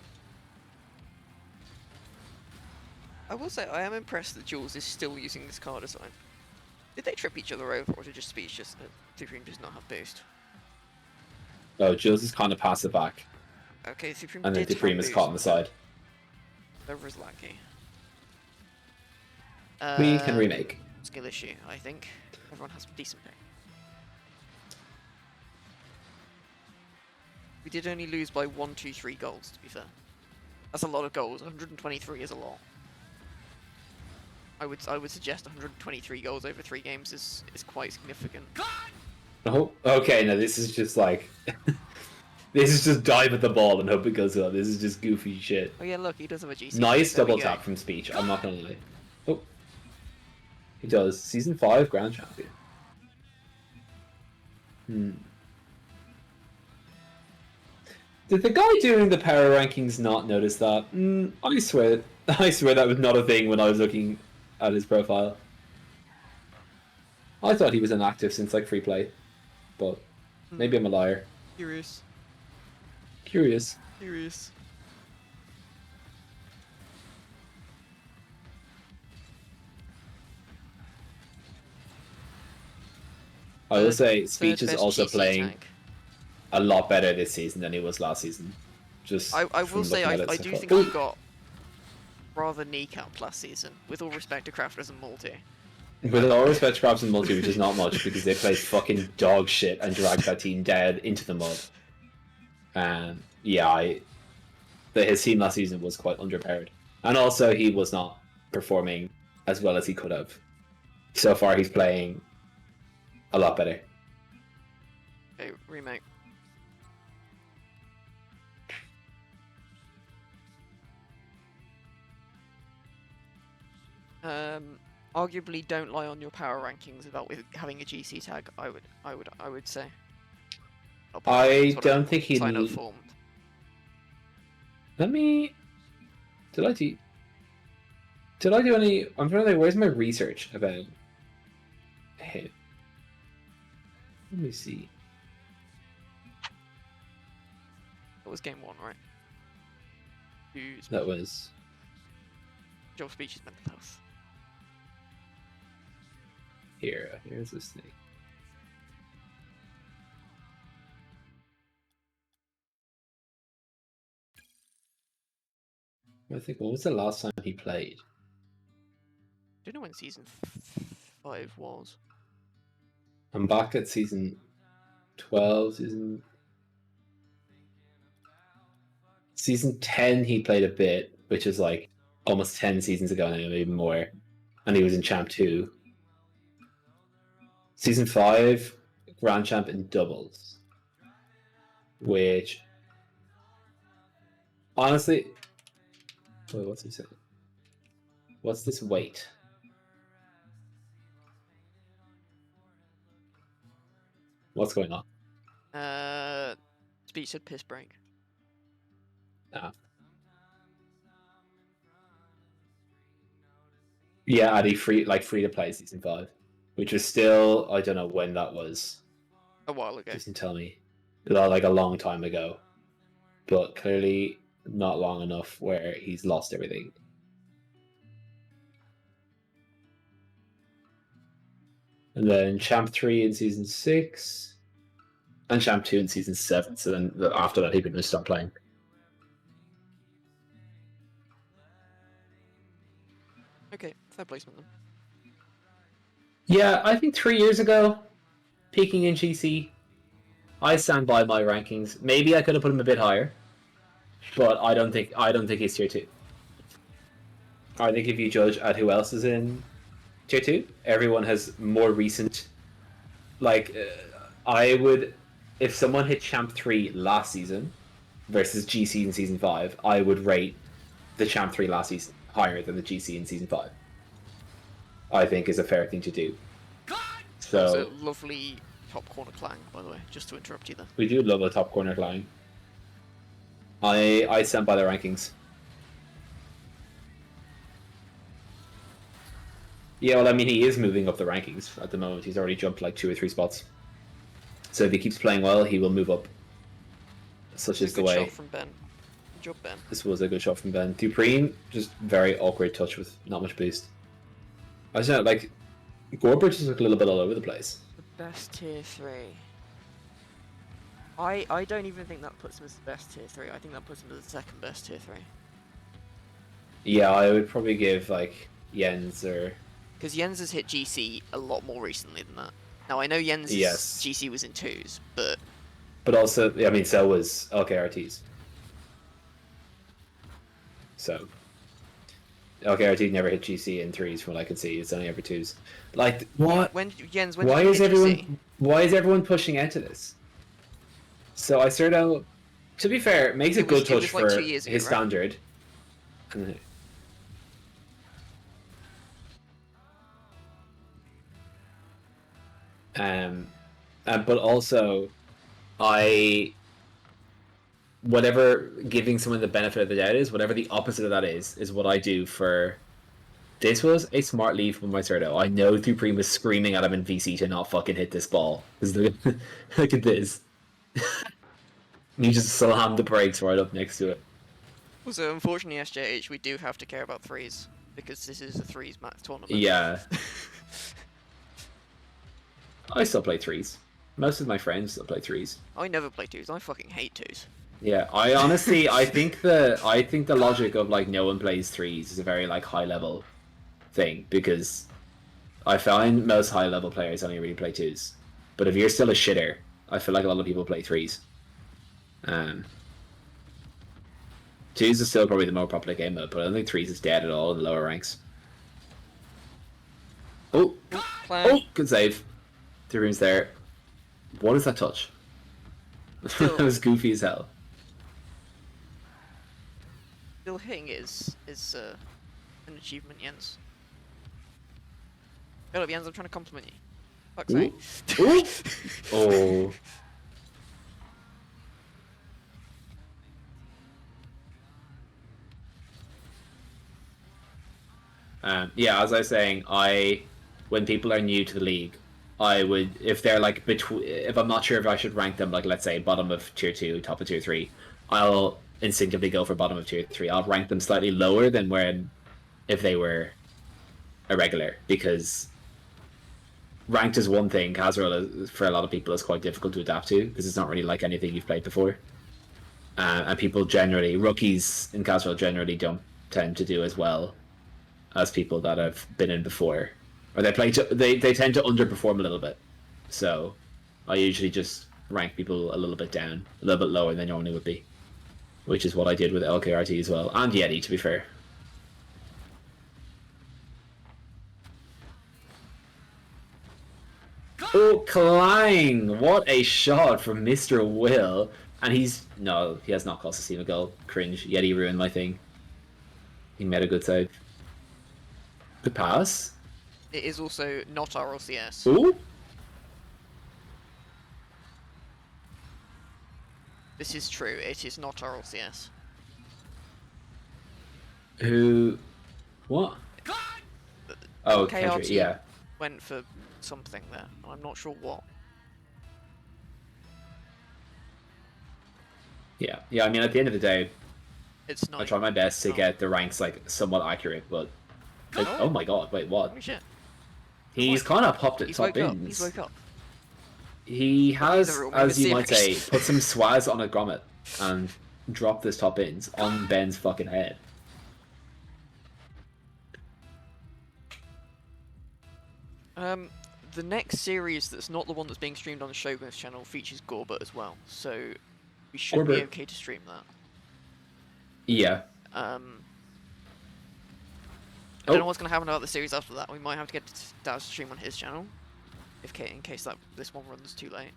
I will say, I am impressed that Jules is still using this card design. Did they trip each other over, or did just speech just Supreme does not have boost? Oh, Jules is kind of passive back, Okay, Supreme and then did Supreme have is boost, caught on the side. Over is lucky. We can remake. Skill issue, I think. Everyone has decent pick. We did only lose by 1, 2, 3 goals, to be fair. That's a lot of goals. 123 is a lot. I would suggest 123 goals over 3 games is quite significant. Oh, okay, no, this is just like... this is just dive at the ball and hope it goes well. This is just goofy shit. Oh yeah, look, he does have a GC. Nice There we double go. tap from Speech, I'm not gonna lie. Oh. He does. Season 5 Grand Champion. Did the guy doing the power rankings not notice that? I swear that was not a thing when I was looking at his profile. I thought he was inactive since like free play, but maybe I'm a liar. Curious. Curious. Curious. I will say Third Speech is best also GC playing tank. a lot better this season than he was last season. Just I will from say looking at I it so do far. think I got rather kneecapped last season, with all respect to Crafters and Multi. With all respect to Crabs and Multi, which is not much because they played fucking dog shit and dragged that team dead into the mud. And yeah, his team last season was quite underpowered. And also he was not performing as well as he could have. So far he's playing a lot better. Okay, remake. Arguably, don't lie on your power rankings about having a GC tag. I would say. I'll put I sort of don't think he sign up need... form. Let me... Did I do any... I'm trying to think, where's my research about him? Let me see. That was game 1, right? Who's That was... Joel Speech's mental health? Here's this thing. I think, when was the last time he played? I don't know when season 5 was. I'm back at season 12, season 10 he played a bit, which is like almost 10 seasons ago now, maybe more. And he was in Champ 2. Season 5, Grand Champ in doubles. Which, honestly... Wait, what's he saying? What's this weight? What's going on? Speech said piss break. Ah. Yeah, Addy free to play season 5. Which was still, I don't know when that was. A while ago. Doesn't tell me. Like a long time ago. But clearly not long enough where he's lost everything. And then Champ 3 in season 6. And Champ 2 in season 7. So then after that he pretty much stopped playing. Okay, fair placement then. Yeah, I think 3 years ago, peaking in GC, I stand by my rankings. Maybe I could have put him a bit higher, but I don't think he's tier 2. I think if you judge at who else is in tier 2, everyone has more recent. Like, I would, if someone hit Champ 3 last season versus GC in Season 5, I would rate the Champ 3 last season higher than the GC in Season 5. I think is a fair thing to do. So, Also, lovely top corner clang, by the way, just to interrupt you there. we do love a top corner line. I stand by the rankings. Yeah, well, I mean, he is moving up the rankings at the moment. He's already jumped like 2 or 3 spots. So if he keeps playing well, he will move up. Such is the Good way. shot from Ben. Good job, Ben. This was a good shot from Ben. Dupree, just very awkward touch with not much boost. I just know, like, Gorbert just looked a little bit all over the place. The best tier 3. I don't even think that puts him as the best tier 3. I think that puts him as the second best tier 3. Yeah, I would probably give, like, Jens or... Because Jens has hit GC a lot more recently than that. Now, I know Jens' Yes. GC was in 2s, but... But also, I mean, so was LKRT's. So... LKRT never hit GC in 3s from what I can see. It's only ever 2s. Like, what? Jens, when Why did you is hit everyone... GC? Why is everyone pushing into this? So I started out... To be fair, it makes a good it touch was like for 2 years ago, his right? standard. But also, whatever giving someone the benefit of the doubt is, whatever the opposite of that is what I do for. This was a smart leave from my Cerdo. I know Dupree was screaming at him in VC to not fucking hit this ball. Look at this. He just slammed the brakes right up next to it. Also, unfortunately, SJH, we do have to care about 3s, because this is a 3s match tournament. Yeah. I still play 3s. Most of my friends still play 3s. I never play 2s. I fucking hate 2s. Yeah, I honestly, I think the logic of like no one plays 3s is a very like high level thing, because I find most high level players only really play 2s. But if you're still a shitter, I feel like a lot of people play 3s. 2s is still probably the more popular game mode, but I don't think 3s is dead at all in the lower ranks. Oh, good save. 2 rooms there. What is that touch? That was goofy as hell. Still hitting it is an achievement, Jens. Shut up, Jens, I'm trying to compliment you. Fuck's sake. Ooh. Oh. Yeah, as I was saying, when people are new to the league, I would, if they're like if I'm not sure if I should rank them, like let's say bottom of tier 2, top of tier 3, I'll instinctively go for bottom of tier 3. I'll rank them slightly lower than if they were a regular, because ranked is one thing. CaSRLL for a lot of people is quite difficult to adapt to, because it's not really like anything you've played before. And people generally, rookies in CaSRLL generally don't tend to do as well as people that have been in before. Or they tend to underperform a little bit. So I usually just rank people a little bit down, a little bit lower than they normally would be. Which is what I did with LKRT as well. And Yeti, to be fair. Oh, Klang! What a shot from Mr. Will. And he has not cost a team a goal. Cringe. Yeti ruined my thing. He made a good save. Good pass. It is also not RLCS. Ooh. This is true, it is not RLCS. Who? What? Oh, Kendrick, KRT yeah. went for something there. I'm not sure what. Yeah. I mean, at the end of the day, It's not. I try my best to get the ranks like somewhat accurate, but oh my god, wait, what? Holy shit. He's kind of popped at He's top woke up. ins. He's woke up. He has, Either as you or, might say, put some swaz on a grommet and dropped this top ins on Ben's fucking head. The next series that's not the one that's being streamed on the Shogun's channel features Gorbert as well, so we should be Gorbert. okay to stream that. Yeah. I Oh. don't know what's going to happen about the series after that. We might have to get Daz to stream on his channel, in case that this one runs too late.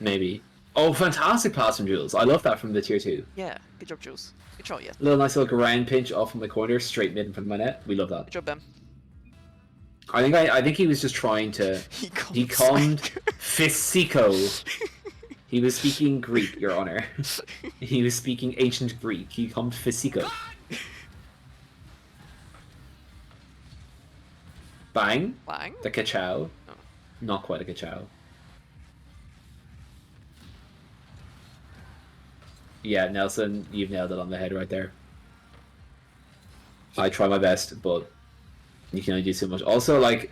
Maybe. Oh, fantastic pass from Jules. I love that from the tier 2. Yeah, good job, Jules. Good shot, yeah. Little nice little ground pinch off from the corner, straight mid in front of my net. We love that. Good job, Ben. I think he was just trying to. He calmed Physico. He was speaking Greek, Your Honor. He was speaking ancient Greek. He calmed Physico. Bang. Bang. The ka-chow. Oh. Not quite a ka-chow. Yeah, Nelson, you've nailed it on the head right there. I try my best, but you can only do so much. Also, like,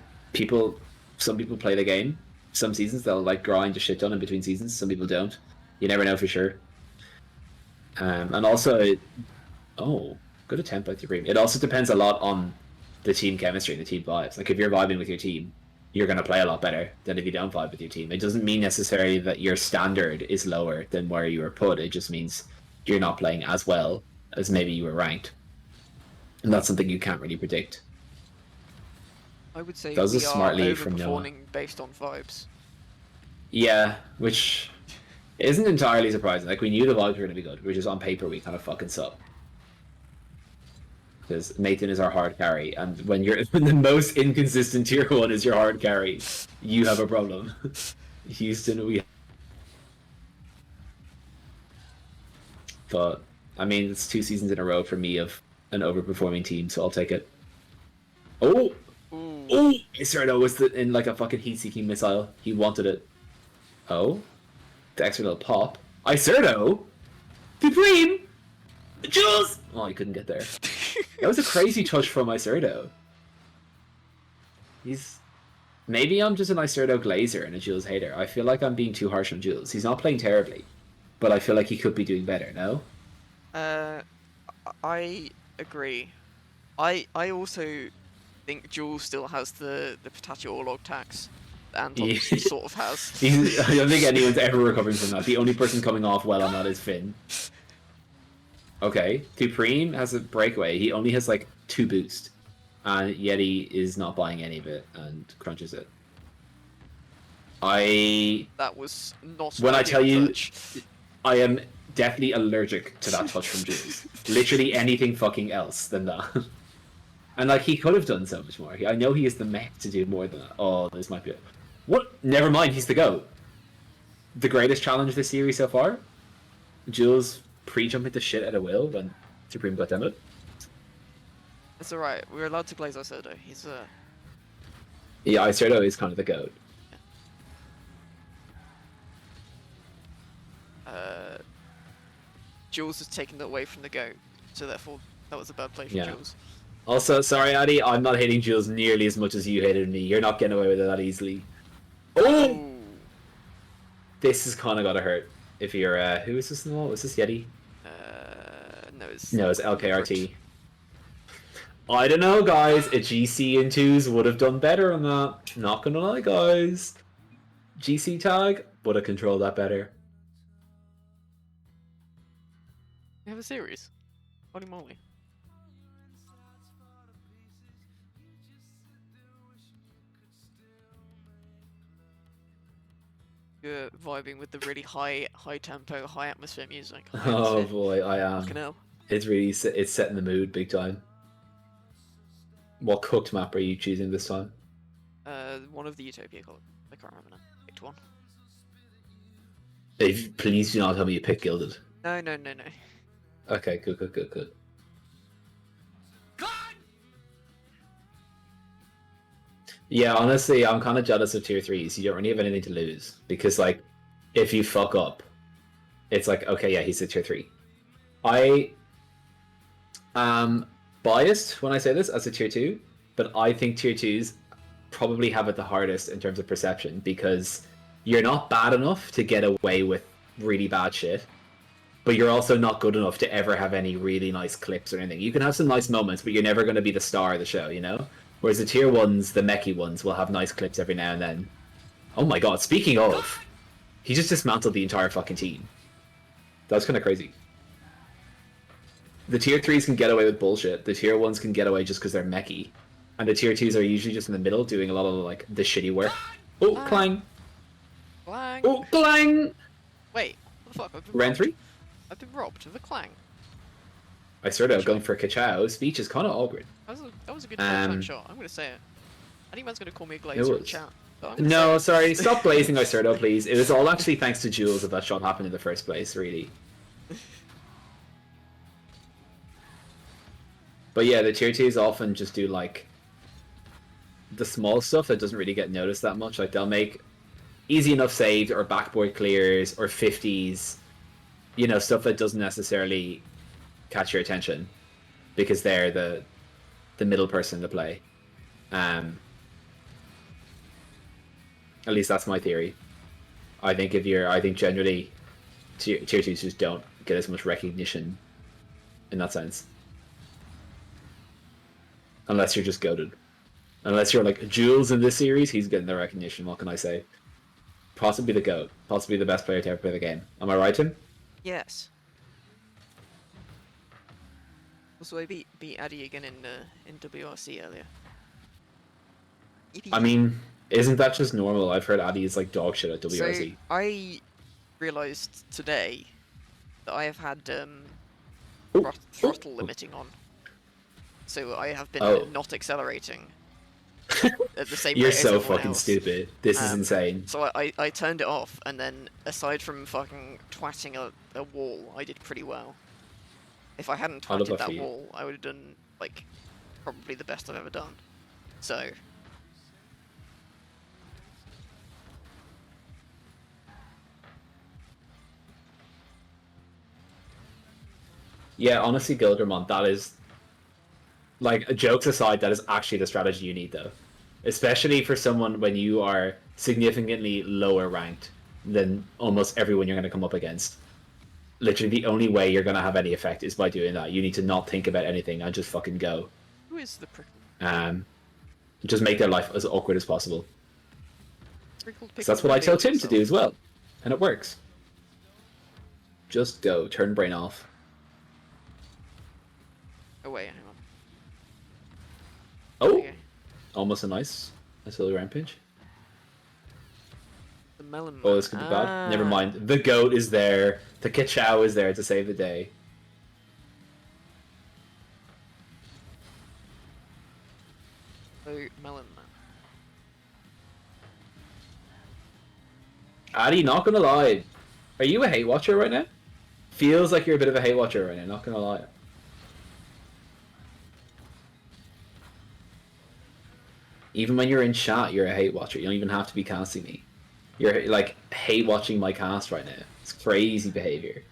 some people play the game. Some seasons they'll like grind a shit ton in between seasons. Some people don't. You never know for sure. And also, good attempt by Supreme. It also depends a lot on the team chemistry and the team vibes. Like, if you're vibing with your team, you're going to play a lot better than if you don't vibe with your team. It doesn't mean necessarily that your standard is lower than where you were put. It just means you're not playing as well as maybe you were ranked. And that's something you can't really predict. I would say That was we a smart are lead from Noah. overperforming based on vibes. Yeah, which isn't entirely surprising. Like, we knew the vibes were going to be good, which is on paper we kind of fucking suck. Because Nathan is our hard carry, and when the most inconsistent tier 1 is your hard carry, you have a problem. Houston, But, I mean, it's 2 seasons in a row for me of an overperforming team, so I'll take it. Oh! Ooh. Oh! Iserno was in like a fucking heat-seeking missile. He wanted it. Oh? The extra little pop. Iserno? Supreme! Jules! Oh, he couldn't get there. That was a crazy touch from Iserno. Maybe I'm just an Iserno glazer and a Jules hater. I feel like I'm being too harsh on Jules. He's not playing terribly, but I feel like he could be doing better, no? I agree. I also think Jules still has the potato or log tax, and Yeah. obviously sort of has. I don't think anyone's ever recovering from that. The only person coming off well on that is Finn. Okay, Supreme has a breakaway. He only has like 2 boost. And Yeti is not buying any of it and crunches it. That was not. When I tell you, touch. I am definitely allergic to that touch from Jules. Literally anything fucking else than that. And like, he could have done so much more. I know he is the mech to do more than that. Oh, this might be it. What? Never mind, he's the GOAT. The greatest challenge this series so far. Jules pre-jumping the shit out of Will when Supreme got demoed. It's alright. We're allowed to glaze Iserdo. He's Yeah, Iserdo is kind of the GOAT. Jules has taken that away from the goat, so therefore that was a bad play for Yeah. Jules. Also, sorry, Addy, I'm not hating Jules nearly as much as you hated me. You're not getting away with it that easily. Oh! Ooh. This has kind of got to hurt. If you're, who is this in the wall? Is this Yeti? No, it's LKRT. I don't know, guys. A GC in 2s would have done better on that. Not gonna lie, guys. GC tag would have controlled that better. We have a series. Holy moly. You're vibing with the really high tempo, high atmosphere music. Oh boy, I am. Fucking hell. It's really it's setting the mood big time. What cooked map are you choosing this time? One of the Utopia colors. I can't remember now. Picked one. Please do not tell me you picked Gilded. No. Okay, good. Yeah, honestly, I'm kind of jealous of tier 3s. You don't really have anything to lose. Because, like, if you fuck up, it's like, okay, yeah, he's a tier 3. I am biased when I say this as a tier 2, but I think tier 2s probably have it the hardest in terms of perception because you're not bad enough to get away with really bad shit, but you're also not good enough to ever have any really nice clips or anything. You can have some nice moments, but you're never going to be the star of the show, you know? Whereas the tier 1s, the mechy ones, will have nice clips every now and then. Oh my god, speaking of, he just dismantled the entire fucking team. That was kind of crazy. The tier 3s can get away with bullshit. The tier 1s can get away just because they're mechy. And the tier 2s are usually just in the middle doing a lot of like the shitty work. Oh, clang. Clang. Oh, clang! Wait, what the fuck? I've been Round robbed. 3? I've been robbed of a clang. I started out going for Ka-Chow. Speech is kind of awkward. That was a good first-time shot. I'm gonna say it. Anyone's gonna call me a glazer in was. chat. But I'm gonna No, say sorry, stop blazing Isurdo, please. It was all actually thanks to Jules that shot happened in the first place, really. But yeah, the tier 2s often just do like the small stuff that doesn't really get noticed that much. Like they'll make easy enough saves or backboard clears or 50s, you know, stuff that doesn't necessarily catch your attention because they're the middle person in the play. At least that's my theory. I think generally tier 2s just don't get as much recognition in that sense. Unless you're just goated. Unless you're like Jules in this series, he's getting the recognition. What can I say? Possibly the GOAT. Possibly the best player to ever play the game. Am I right, Tim? yes. Also, I beat Addy again in WRC earlier. Yippee. I mean, isn't that just normal? I've heard Addy is like dog shit at WRC. So I realised today that I have had throttle limiting on. So I have been not accelerating at the same rate You're as so everyone fucking else. stupid. This is insane. So I turned it off, and then aside from fucking twatting a wall, I did pretty well. If I hadn't I love twatted that for that you. wall, I would have done like probably the best I've ever done. So Yeah, honestly, Gildermont, that is like jokes aside, that is actually the strategy you need though. Especially for someone when you are significantly lower ranked than almost everyone you're gonna come up against. Literally the only way you're gonna have any effect is by doing that. You need to not think about anything and just fucking go. who is the prick? Just make their life as awkward as possible. Prickled So that's what I tell Tim to do as well. And it works. Just go, turn brain off. Oh wait, hang on. Oh! Okay. Almost a nice little rampage. The melon. Oh, this could be bad. Never mind. The goat is there. The Ka-Chow is there to save the day. Oh, melon man. Addy, not gonna lie. Are you a hate watcher right now? Feels like you're a bit of a hate watcher right now, not gonna lie. Even when you're in chat, you're a hate watcher. You don't even have to be casting me. You're like hate watching my cast right now. It's crazy behavior.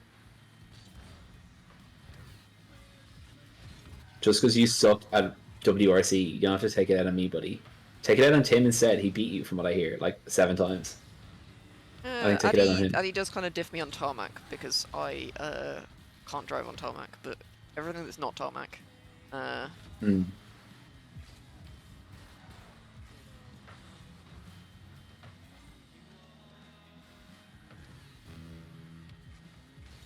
Just because you suck at WRC, you don't have to take it out on me, buddy. Take it out on Tim instead. He beat you from what I hear, like 7 times. I think take it out on him. Addy does kind of diff me on tarmac because I can't drive on tarmac, but everything that's not tarmac.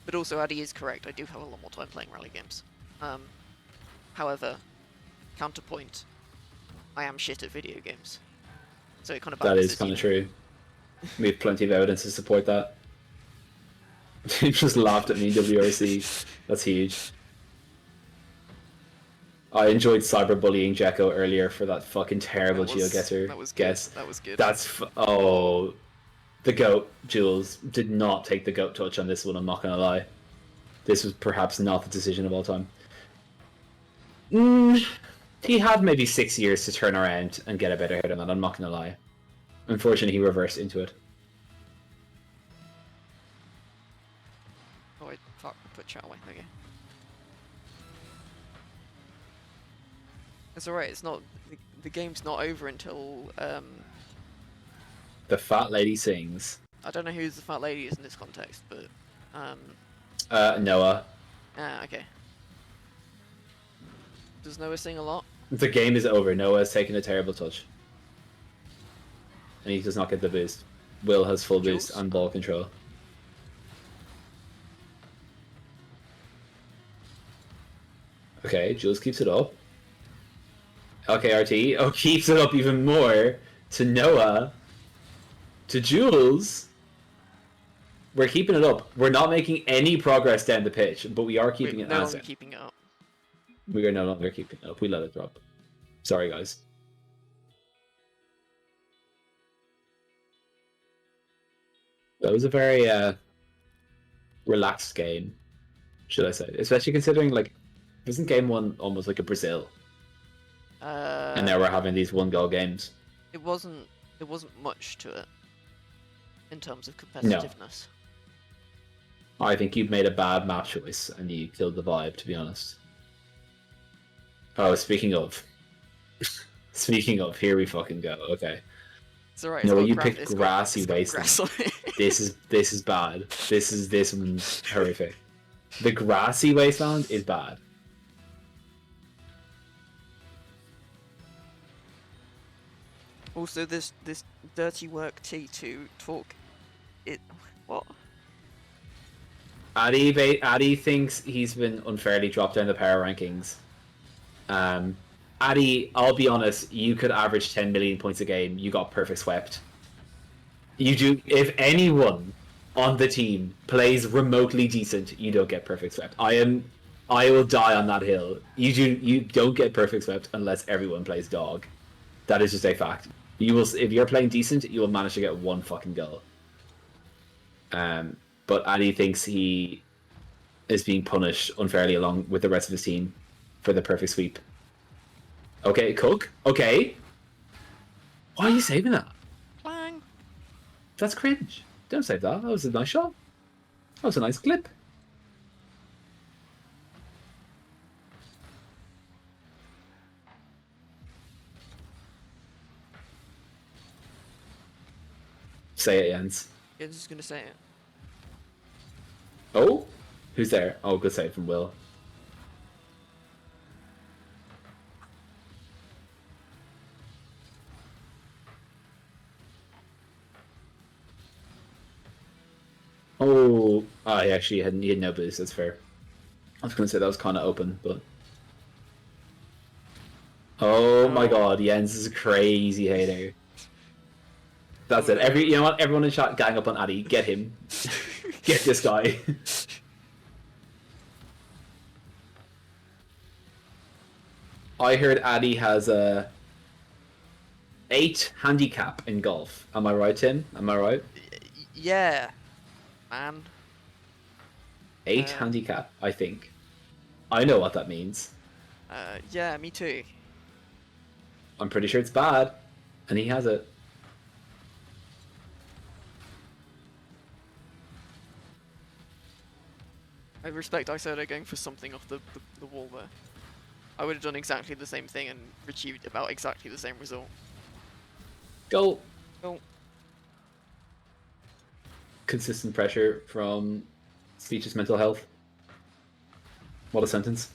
But also, Addy is correct. I do have a lot more time playing rally games. However, counterpoint, I am shit at video games. So it kind of That is kind of true. We have plenty of evidence to support that. He just laughed at me in WRC. That's huge. I enjoyed cyberbullying Jekko earlier for that fucking terrible GeoGuessr guess. That was good. Oh, the GOAT, Jules, did not take the GOAT touch on this one, I'm not gonna lie. This was perhaps not the decision of all time. He had maybe 6 years to turn around and get a better hit on that, I'm not gonna lie. Unfortunately, he reversed into it. Oh, fuck, put chat away, okay. It's alright, it's not, the game's not over until, The fat lady sings. I don't know who the fat lady is in this context, but, Noah. okay. Does Noah sing a lot? The game is over. Noah's taken a terrible touch. And he does not get the boost. Will has full boost Jules? and ball control. Okay, Jules keeps it up. LKRT. Oh, keeps it up even more to Noah. To Jules. We're keeping it up. We're not making any progress down the pitch, but we are keeping We're it no as longer it. keeping it up. We are no longer keeping it up. We let it drop. Sorry, guys. That was a very relaxed game, should I say? Especially considering, like, isn't game one almost like a Brazil? And now we're having these one-goal games. It wasn't much to it in terms of competitiveness. I think you've made a bad map choice and you killed the vibe, to be honest. Oh, speaking of, here we fucking go. Okay. It's alright. No, it's you got picked it's got- grassy it's got wasteland. grass on it. This is bad. This one's horrific. The grassy wasteland is bad. Also, this dirty work T2 talk. What? Addy thinks he's been unfairly dropped down the power rankings. Addy, I'll be honest, you could average 10 million points a game. You got perfect swept. You do. If anyone on the team plays remotely decent, you don't get perfect swept. I will die on that hill. You don't get perfect swept unless everyone plays dog. That is just a fact. You will, if you're playing decent, you will manage to get one fucking goal. But Addy thinks he is being punished unfairly along with the rest of his team for the perfect sweep. Okay, Cook. Okay. Why are you saving that? Clang. That's cringe. Don't save that. That was a nice shot. That was a nice clip. Say it, Jens. Yeah, just gonna say it. Oh? Who's there? Oh, good save from Will. Oh, he actually had no boost. That's fair. I was going to say that was kind of open, but oh my god, Jens is a crazy hater. That's it. You know what? Everyone in chat, gang up on Addy. Get him. Get this guy. I heard Addy has a 8 handicap in golf. Am I right, Tim? Am I right? Yeah, man. 8 handicap, I think. I know what that means. Yeah, me too. I'm pretty sure it's bad, and he has it. I respect Isoda going for something off the wall there. I would have done exactly the same thing and achieved about exactly the same result. Goal. Goal. Consistent pressure from Speech's mental health. What a sentence.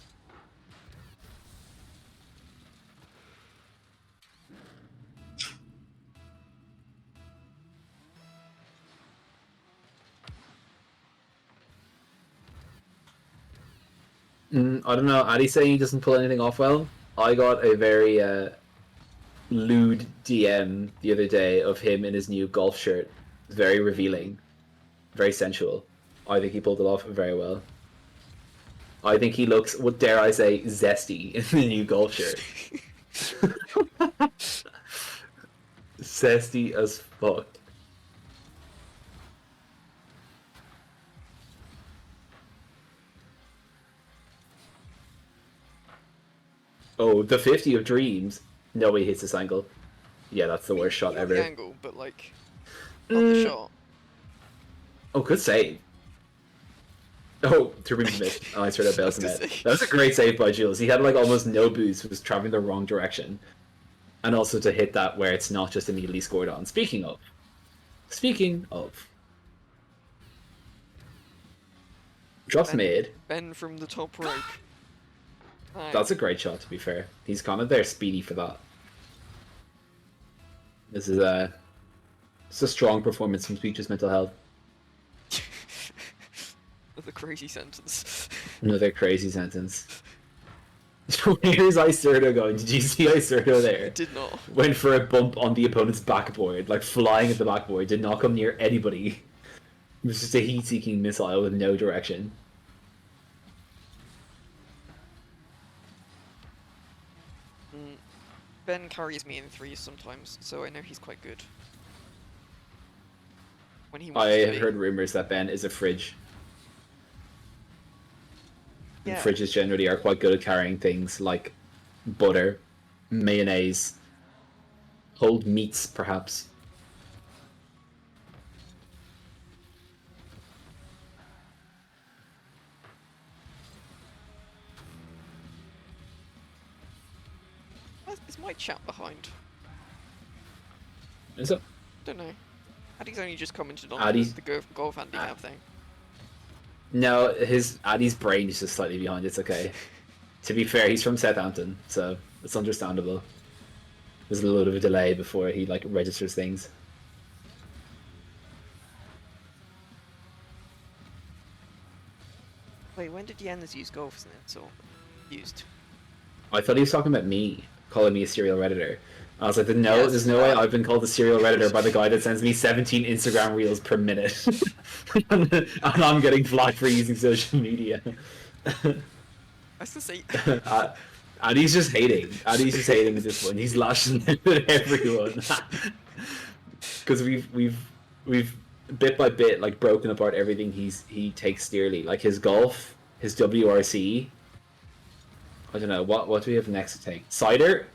I don't know. Addy's saying he doesn't pull anything off well. I got a very lewd DM the other day of him in his new golf shirt. Very revealing. Very sensual. I think he pulled it off very well. I think he looks, what dare I say, zesty in the new golf shirt. Zesty as fuck. Oh, the 50 of dreams. No, he hits this angle. Yeah, that's the worst shot Not ever. the angle, but like, not the shot. Oh, good save. Oh, to remit. Oh, I started bails net. That was a great save by Jules. He had like almost no boost, was traveling the wrong direction. And also to hit that where it's not just immediately scored on. Speaking of. Drops mid. Ben from the top rope. That's a great shot, to be fair. He's kind of there speedy for that. This is it's a strong performance from Speech's mental health. The crazy sentence. Another crazy sentence. Where's Isurdo going? Did you see Isurdo there? Did not. Went for a bump on the opponent's backboard, like flying at the backboard, did not come near anybody. It was just a heat-seeking missile with no direction. Ben carries me in threes sometimes, so I know he's quite good. When he wants I to have be. heard rumors that Ben is a fridge. And Yeah. fridges generally are quite good at carrying things like butter, mayonnaise, whole meats, perhaps. Is my chat behind? Is it? Don't know. Addy's only just commented on Addy- the golf handicap thing. No, Addy's brain is just slightly behind. It's okay. To be fair, he's from Southampton, so it's understandable. There's a little bit of a delay before he like registers things. Wait, when did Jens use golf as an insult? Used. I thought he was talking about me, calling me a serial redditor. I was like, no, Yes, there's no way I've been called a serial redditor by the guy that sends me 17 Instagram reels per minute, and I'm getting flagged for using social media. I was gonna say. Addy's just hating. Addy's just hating at this point. He's lashing at everyone because we've bit by bit like broken apart everything he takes dearly, like his golf, his WRC. I don't know what do we have next to take. Cider.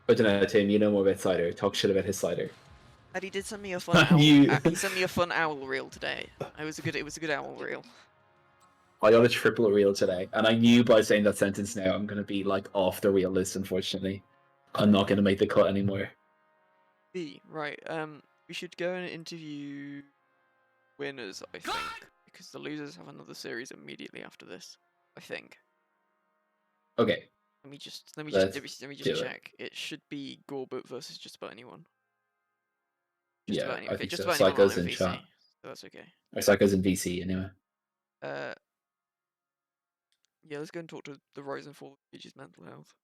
I don't know, Tim. You know more about cider. Talk shit about his cider. Addy did send me a fun owl. You- He sent me a fun owl reel today. It was a good owl reel. I got a triple reel today, and I knew by saying that sentence now I'm gonna be like off the reel list. Unfortunately, I'm not gonna make the cut anymore. Right. We should go and interview winners. I think because the losers have another series immediately after this. I think. Okay. Let me just Let's let me do just it. check. It should be Gorbert versus just about anyone. Yeah, about I think just so. about anyone Psycho's on in VC, chat. so that's okay. Or Psycho's in VC anyway. Yeah, let's go and talk to the rise and fall of Page's mental health.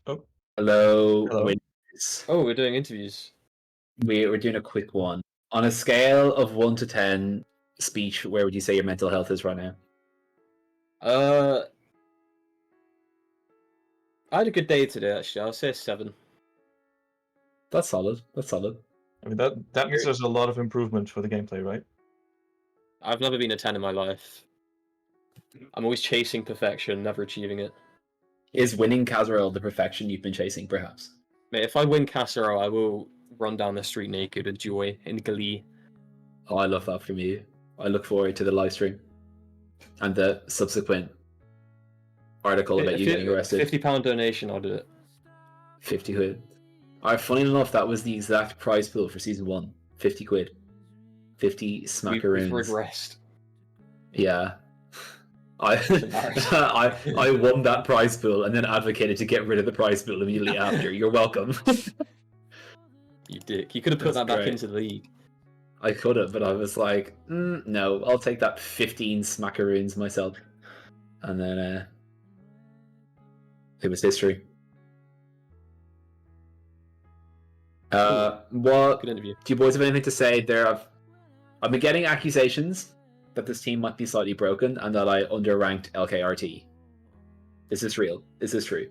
Hello. Hello. Winners. Oh, we're doing interviews. We're doing a quick one. On a scale of 1 to 10, speech, where would you say your mental health is right now? I had a good day today, actually. I'll say a 7. That's solid. That's solid. I mean, that means there's a lot of improvement for the gameplay, right? I've never been a 10 in my life. I'm always chasing perfection, never achieving it. Is winning CaSRLL the perfection you've been chasing, perhaps? Mate, if I win CaSRLL, I will run down the street naked with joy in glee. Oh, I love that from you. I look forward to the live stream and the subsequent article about you getting arrested. £50 donation, I'll do it. 50 quid. Alright, funny enough, that was the exact prize pool for season 1. 50 quid. 50 We've smackaroons. regressed. Yeah. I won that prize pool and then advocated to get rid of the prize pool immediately after. You're welcome. You dick. You could have put That's that back great. into the league. I could have, but I was like, no, I'll take that 15 smackaroons myself. And then it was history. What Good interview. do you boys have anything to say? I've been getting accusations that this team might be slightly broken and that I underranked LKRT. Is this real? Is this true?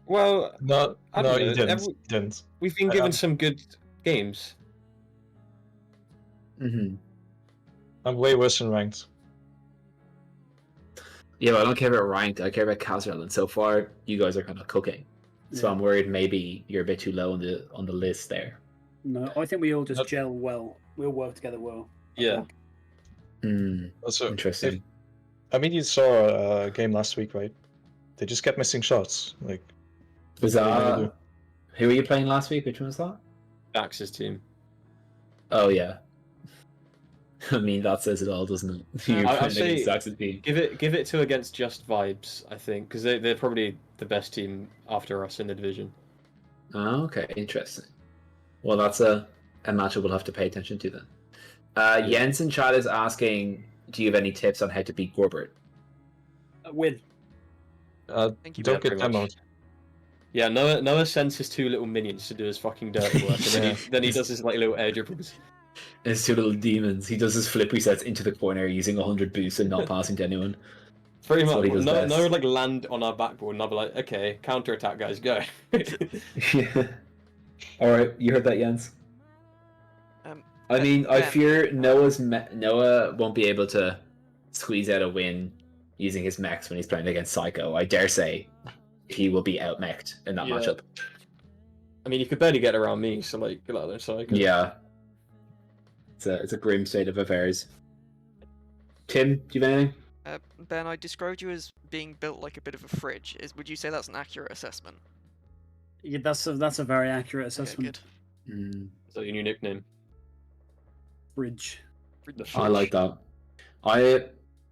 Well, No, I no, don't you know, didn't. every- You didn't. we've been I given am- some good games. Mm-hmm. I'm way worse than ranked. Yeah, but I don't care about ranked. I care about CaSRLL, and so far you guys are kind of cooking. So I'm worried maybe you're a bit too low on the list there. No, I think we all just Nope. gel well. We all work together well. Yeah. Also, Interesting. I mean, you saw a game last week, right? They just kept missing shots. Like, Was what are you gonna that who were you playing last week? Which one was that? Dax's team. Oh yeah. I mean, that says it all, doesn't it? You're I'd playing say against Saxon team. give it to against just Vibes, I think, because they're probably the best team after us in the division. Oh, okay, interesting. Well, that's a matchup we'll have to pay attention to then. Jens in chat is asking, do you have any tips on how to beat Gorbert? Win. Thank you, Don't Ben. get demoed. Yeah, Noah sends his 2 little minions to do his fucking dirty work, and then he does his like little air dribbles. His 2 little demons. He does his flip resets into the corner using 100 boosts and not passing to anyone. Pretty That's what much. he does best. Noah would like land on our backboard, and I'll be like, okay, counter attack, guys, go. Yeah. Alright, you heard that, Jens? I mean, I fear Noah won't be able to squeeze out a win using his mechs when he's playing against Psycho. I dare say he will be out-mech'd in that matchup. I mean, you could barely get around me, so like, get out there, Psycho. Yeah. It's a grim state of affairs. Tim, do you have anything? Ben, I described you as being built like a bit of a fridge. Would you say that's an accurate assessment? Yeah, that's a very accurate assessment. Okay, good. Is that your new nickname? Fridge. I like that.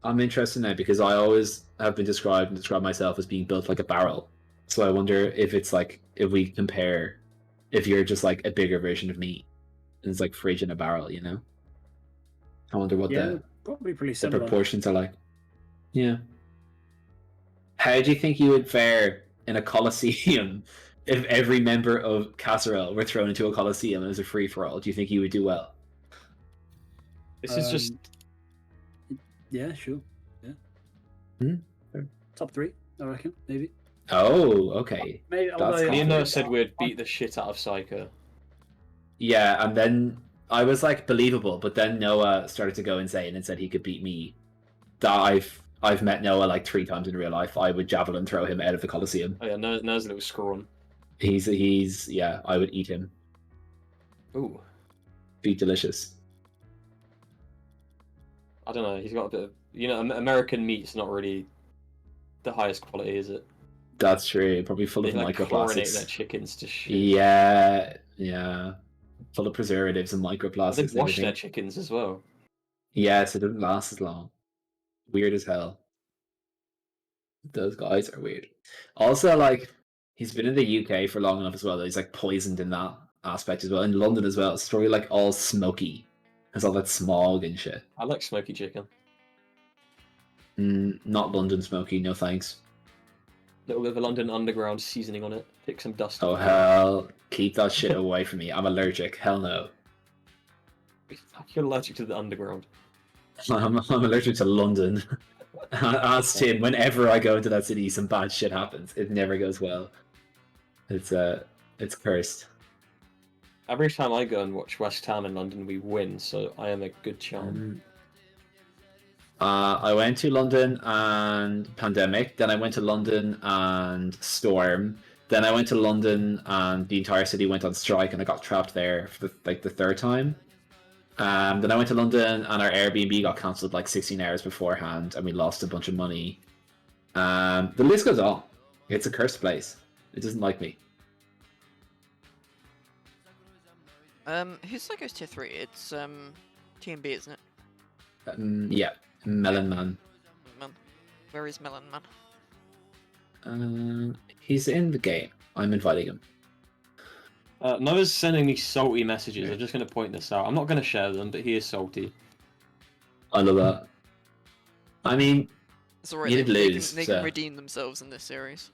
I'm interested now because I always have been described myself as being built like a barrel. So I wonder if it's like if you're just like a bigger version of me, and it's like fridge in a barrel, you know. I wonder what probably pretty the similar. proportions are like. Yeah. How do you think you would fare in a coliseum if every member of CaSRLL were thrown into a coliseum as a free for all? Do you think you would do well? This is just. Yeah, sure. Yeah. Top 3, I reckon, maybe. Oh, okay. Maybe. Me and Noah said we'd beat the shit out of Psycho. Yeah, and then I was like believable, but then Noah started to go insane and said he could beat me. That I've met Noah like 3 times in real life. I would javelin throw him out of the Coliseum. Oh yeah, Noah's a little scrawn. He's yeah, I would eat him. Ooh. Be delicious. I don't know, he's got a bit of... American meat's not really the highest quality, is it? That's true. Probably full of like microplastics. chlorinate their chickens to shit. Yeah. Full of preservatives and microplastics. They wash their chickens as well. Yeah, so it doesn't last as long. Weird as hell. Those guys are weird. Also, like, he's been in the UK for long enough as well that he's like poisoned in that aspect as well. In London as well, it's probably like all smoky. There's all that smog and shit. I like smoky chicken. Not London smoky, no thanks. Little bit of a London Underground seasoning on it. Pick some dust. Oh hell, keep that shit away from me. I'm allergic. Hell no. You're allergic to the Underground. I'm allergic to London. As Tim, whenever I go into that city, some bad shit happens. It never goes well. It's cursed. Every time I go and watch West Ham in London, we win, so I am a good charm. I went to London and Pandemic, then I went to London and Storm, then I went to London and the entire city went on strike and I got trapped there for the 3rd time. Then I went to London and our Airbnb got cancelled like 16 hours beforehand and we lost a bunch of money. The list goes on. It's a cursed place. It doesn't like me. Who's Psycho's tier 3? It's TMB, isn't it? Yeah, Melon Man. Where is Melon Man? He's in the game. I'm inviting him. Noah's sending me salty messages. I'm just going to point this out. I'm not going to share them, but he is salty. I love that. I mean, it's alright. You did lose. They can redeem themselves in this series.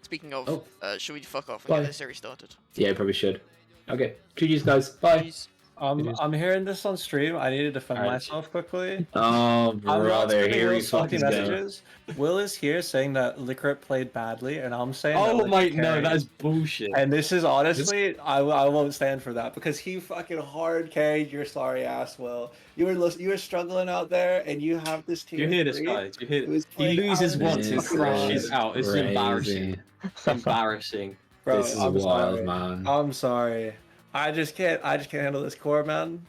Speaking of, should we fuck off and get this series started? Yeah, probably should. Okay, GG's guys. Bye. I'm hearing this on stream. I need to defend myself quickly. Oh, brother, here we fucking messages. Will is here saying that Licorice played badly, and I'm saying. Oh my no, that is bullshit. And this is honestly, I won't stand for that because he fucking hard carried your sorry ass. Will you were struggling out there, and you have this team. You hear this, guys? You hear? He loses once, his crash is out. It's embarrassing. Embarrassing, bro. This is wild, man. I'm sorry. I just can't handle this core, man.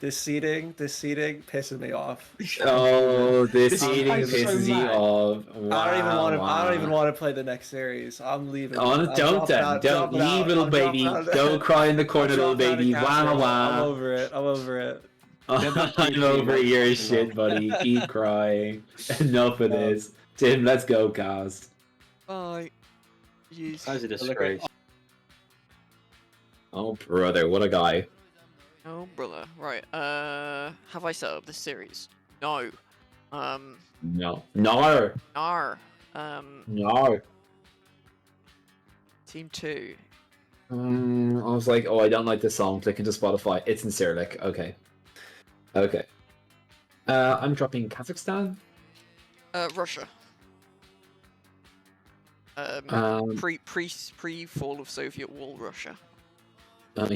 This seating pisses me off. Oh, this seating pisses you off. Wow, I don't even want to play the next series. I'm leaving. Oh, don't leave, little baby. Don't cry in the corner, little baby. Wow, wow. I'm over it. I'm over your shit, buddy. Keep crying. Enough of this. Tim, let's go, Kaz. Bye. Jeez. Guy's a disgrace. Oh, brother, what a guy. Oh, brother. Right. Have I set up this series? No. No. No. No. No. Team 2. I was like, oh, I don't like this song. Click into Spotify. It's in Cyrillic. Okay. Okay. I'm dropping Kazakhstan. Russia. Pre fall of Soviet wall Russia.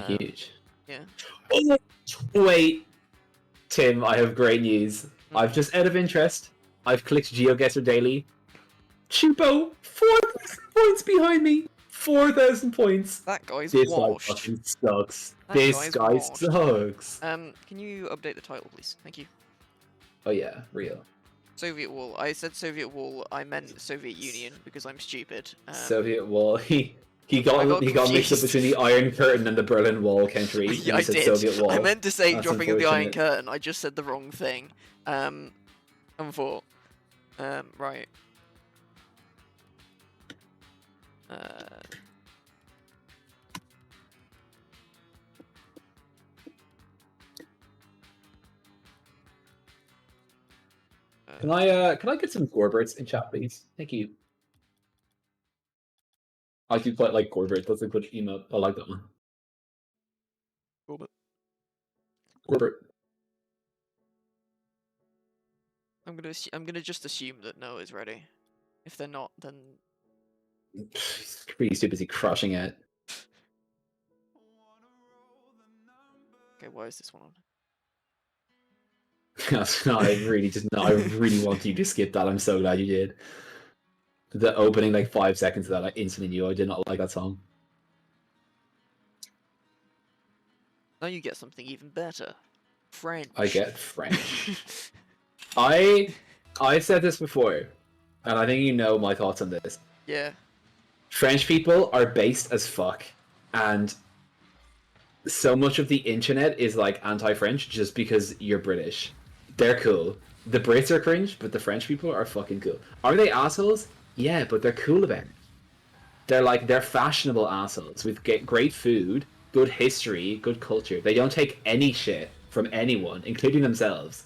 Huge. Yeah. Oh, wait, Tim, I have great news. I've just, out of interest, I've clicked GeoGuessr Daily. Chupo, 4,000 points behind me. 4,000 points. That guy's this washed. Guy fucking sucks. That this guy's guy washed. sucks. Can you update the title, please? Thank you. Oh yeah, real. Soviet wall. I said Soviet wall. I meant Soviet Union because I'm stupid. Soviet Wall. He got mixed up between the Iron Curtain and the Berlin Wall country. Yeah, I I said did. Soviet Wall. I meant to say That's dropping of the Iron unfortunate. Curtain. I just said the wrong thing. Right. Can I get some Gorberts in chat, please? Thank you. I do quite like Gorbert. That's a good emote. I like that one. Gorbert. Gorbert. I'm gonna just assume that Noah is ready. If they're not, then He's too busy crushing it. okay. Why is this one on? I really want you to skip that. I'm so glad you did. The opening like 5 seconds of that, I instantly knew I did not like that song. Now you get something even better. French. I get French. I said this before, and I think you know my thoughts on this. Yeah. French people are based as fuck, and so much of the internet is like anti-French just because you're British. They're cool. The Brits are cringe, but the French people are fucking cool. Are they assholes? Yeah, but they're cool about it. They're fashionable assholes with great food, good history, good culture. They don't take any shit from anyone, including themselves.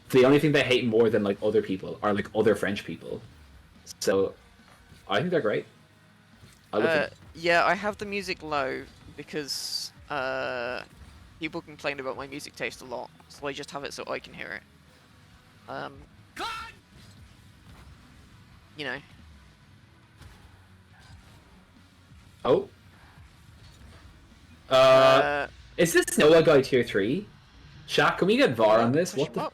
The only thing they hate more than like other people are like other French people. So, I think they're great. I love them. Yeah, I have the music low because people complain about my music taste a lot, so I just have it so I can hear it. You know. Oh. Is this Noah guy tier 3? Shaq, can we get VAR on this? What the?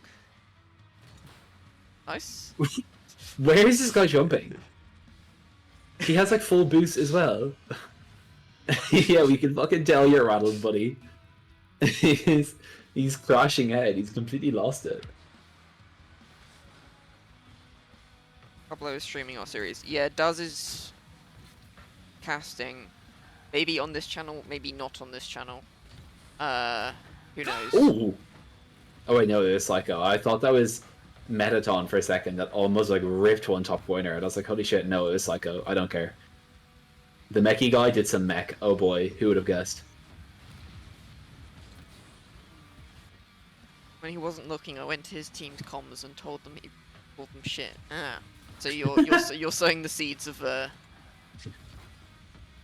Nice. Where is this guy jumping? He has like full boost as well. Yeah, we can fucking tell you're rattled, buddy. He's crashing out. He's completely lost it. Pablo is streaming our series. Yeah, Daz is casting. Maybe on this channel, maybe not on this channel. Who knows? Ooh. Oh wait, no, it's like I thought that was Metaton for a second. That almost like ripped one top corner. And I was like, holy shit, no, it was Psycho. I don't care. The mechy guy did some mech. Oh boy, who would have guessed? When he wasn't looking, I went to his team's comms and told them he called them shit. Ah, so you're sowing the seeds of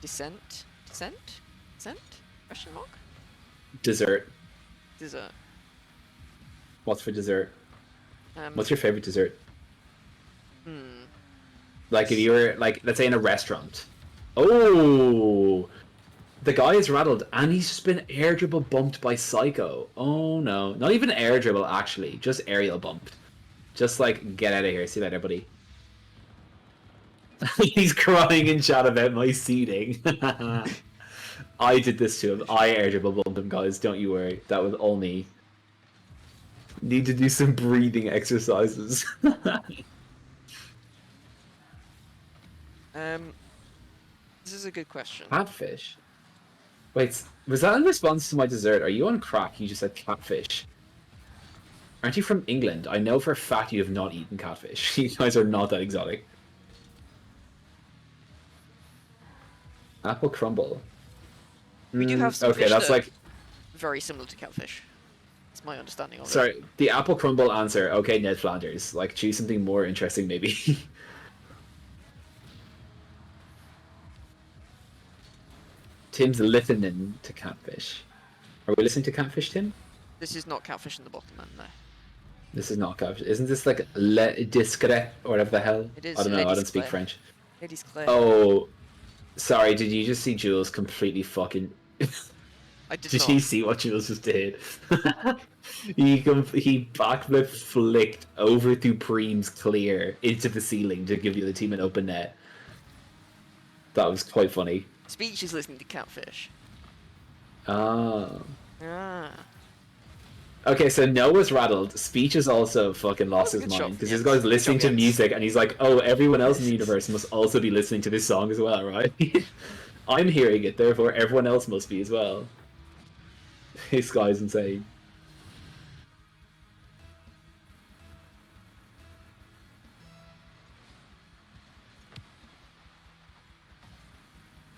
dissent? Question mark? Dessert. Dessert. What's for dessert? What's your favorite dessert? Like if you were like, let's say in a restaurant. Oh, the guy is rattled and he's just been air dribble bumped by Psycho. Oh no, not even air dribble actually, just aerial bumped. Just like get out of here. See you later, buddy. He's crying in chat about my seating. I did this to him. I air dribble bumped him, guys. Don't you worry. That was all me. Need to do some breathing exercises. This is a good question. Catfish? Wait, was that in response to my dessert? Are you on crack? You just said catfish. Aren't you from England? I know for a fact you have not eaten catfish. You guys are not that exotic. Apple crumble. We do have some okay, fish that's that are like very similar to catfish. That's my understanding of it. sorry. The apple crumble answer. Okay, Ned Flanders. Like choose something more interesting, maybe. Tim's listening to catfish. Are we listening to catfish, Tim? This is not catfish in the bottom end, no. This is not catfish. Isn't this like le discret or whatever the hell? It is. I don't know. I Ladies don't speak Claire. French. Ladies Claire. Oh, sorry. Did you just see Jules completely fucking? I did Did not. you see what Jules just did? he backflip flicked over through Preem's clear into the ceiling to give the other team an open net. That was quite funny. Speech is listening to catfish. Ah. Ah. Okay, so Noah's rattled. Speech has also fucking lost his good job, mind because Jens. this guy's Good listening job, to Jens. music and he's like, "Oh, everyone else in the universe must also be listening to this song as well, right?" I'm hearing it, therefore everyone else must be as well. This guy's insane.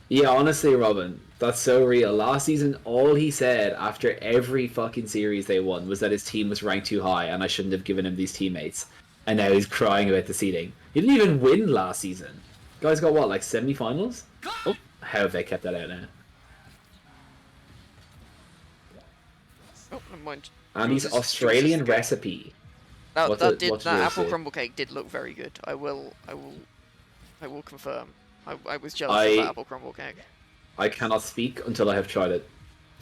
Yeah, honestly, Robin, that's so real. Last season, all he said after every fucking series they won was that his team was ranked too high and I shouldn't have given him these teammates. And now he's crying about the seeding. He didn't even win last season. Guys got what, like semi-finals? Oh, how have they kept that out now? Oh, never mind. And he's Jules is Australian good. recipe. That, What that did- what did that Jules apple say? crumble cake did look very good. I will confirm. I was jealous of that apple crumble cake. I cannot speak until I have tried it.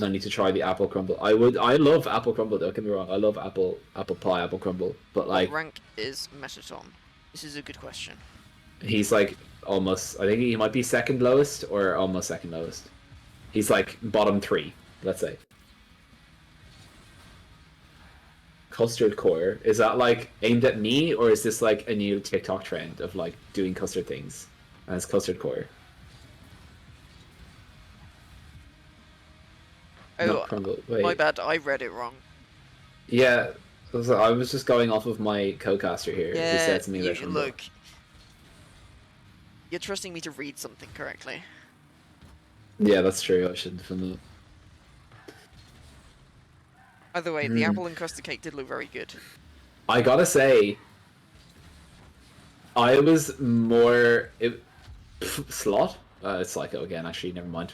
I need to try the apple crumble. I love apple crumble, don't get me wrong. I love apple pie, apple crumble. But like, What rank is Metaton? This is a good question. he's like almost, I think he might be second lowest or almost second lowest. He's like bottom 3, let's say. Custard core, is that like aimed at me or is this like a new TikTok trend of like doing custard things as custard core? Oh, Not crumble. Wait. my bad. I read it wrong. Yeah, I was just going off of my co-caster here. Yeah, who said something about you, crumble. look. You're trusting me to read something correctly. Yeah, that's true. I shouldn't have done that. By the way, the apple and custard cake did look very good. I gotta say, I was more slot. It's Psycho again. Actually, never mind.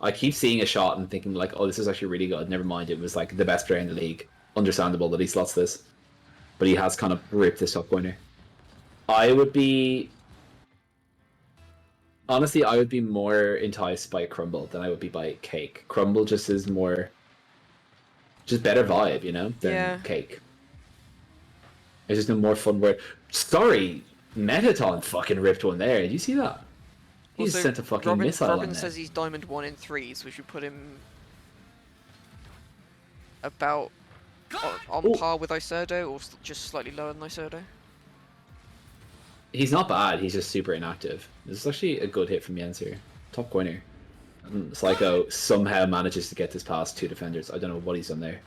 I keep seeing a shot and thinking like, oh, this is actually really good. Never mind, it was like the best player in the league. Understandable that he slots this, but he has kind of ripped this top corner. I would be honestly, I would be more enticed by crumble than I would be by cake. Crumble just is more, just better vibe, you know, than cake. It's just a more fun word. Sorry, Metaton fucking ripped one there. Did you see that? He just sent a fucking missile Robin on there. says he's diamond 1 in 3s, which would put him about on par with Iserdo, or just slightly lower than Iserdo. He's not bad, he's just super inactive. This is actually a good hit from Jens here. Top corner. And Psycho somehow manages to get this past 2 defenders. I don't know what he's done there.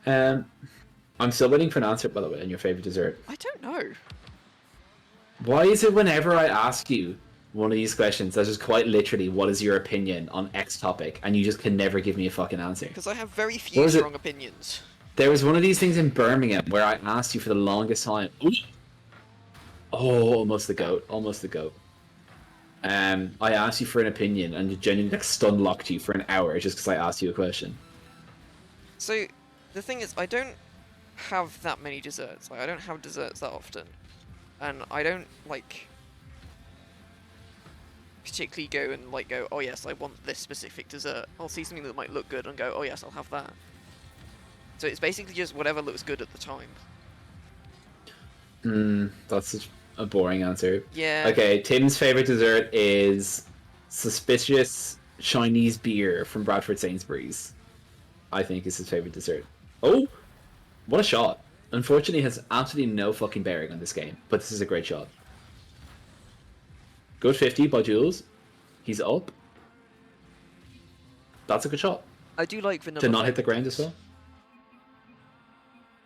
I'm still waiting for an answer, by the way, on your favorite dessert. I don't know. Why is it whenever I ask you one of these questions, that's just quite literally, what is your opinion on X topic, and you just can never give me a fucking answer? Because I have very few strong opinions. There was one of these things in Birmingham where I asked you for the longest time. Ooh. Oh, almost the goat. Almost the goat. I asked you for an opinion and genuinely like stun locked you for an hour just because I asked you a question. So, the thing is, I don't have that many desserts. Like, I don't have desserts that often. And I don't, like, particularly go, oh yes, I want this specific dessert. I'll see something that might look good and go, oh yes, I'll have that. So it's basically just whatever looks good at the time. That's such a boring answer. Yeah. Okay, Tim's favorite dessert is suspicious Chinese beer from Bradford Sainsbury's. I think is his favorite dessert. Oh, what a shot. Unfortunately, has absolutely no fucking bearing on this game, but this is a great shot. Good 50 by Jules. He's up. That's a good shot. I do like vanilla. To not hit the ground as well.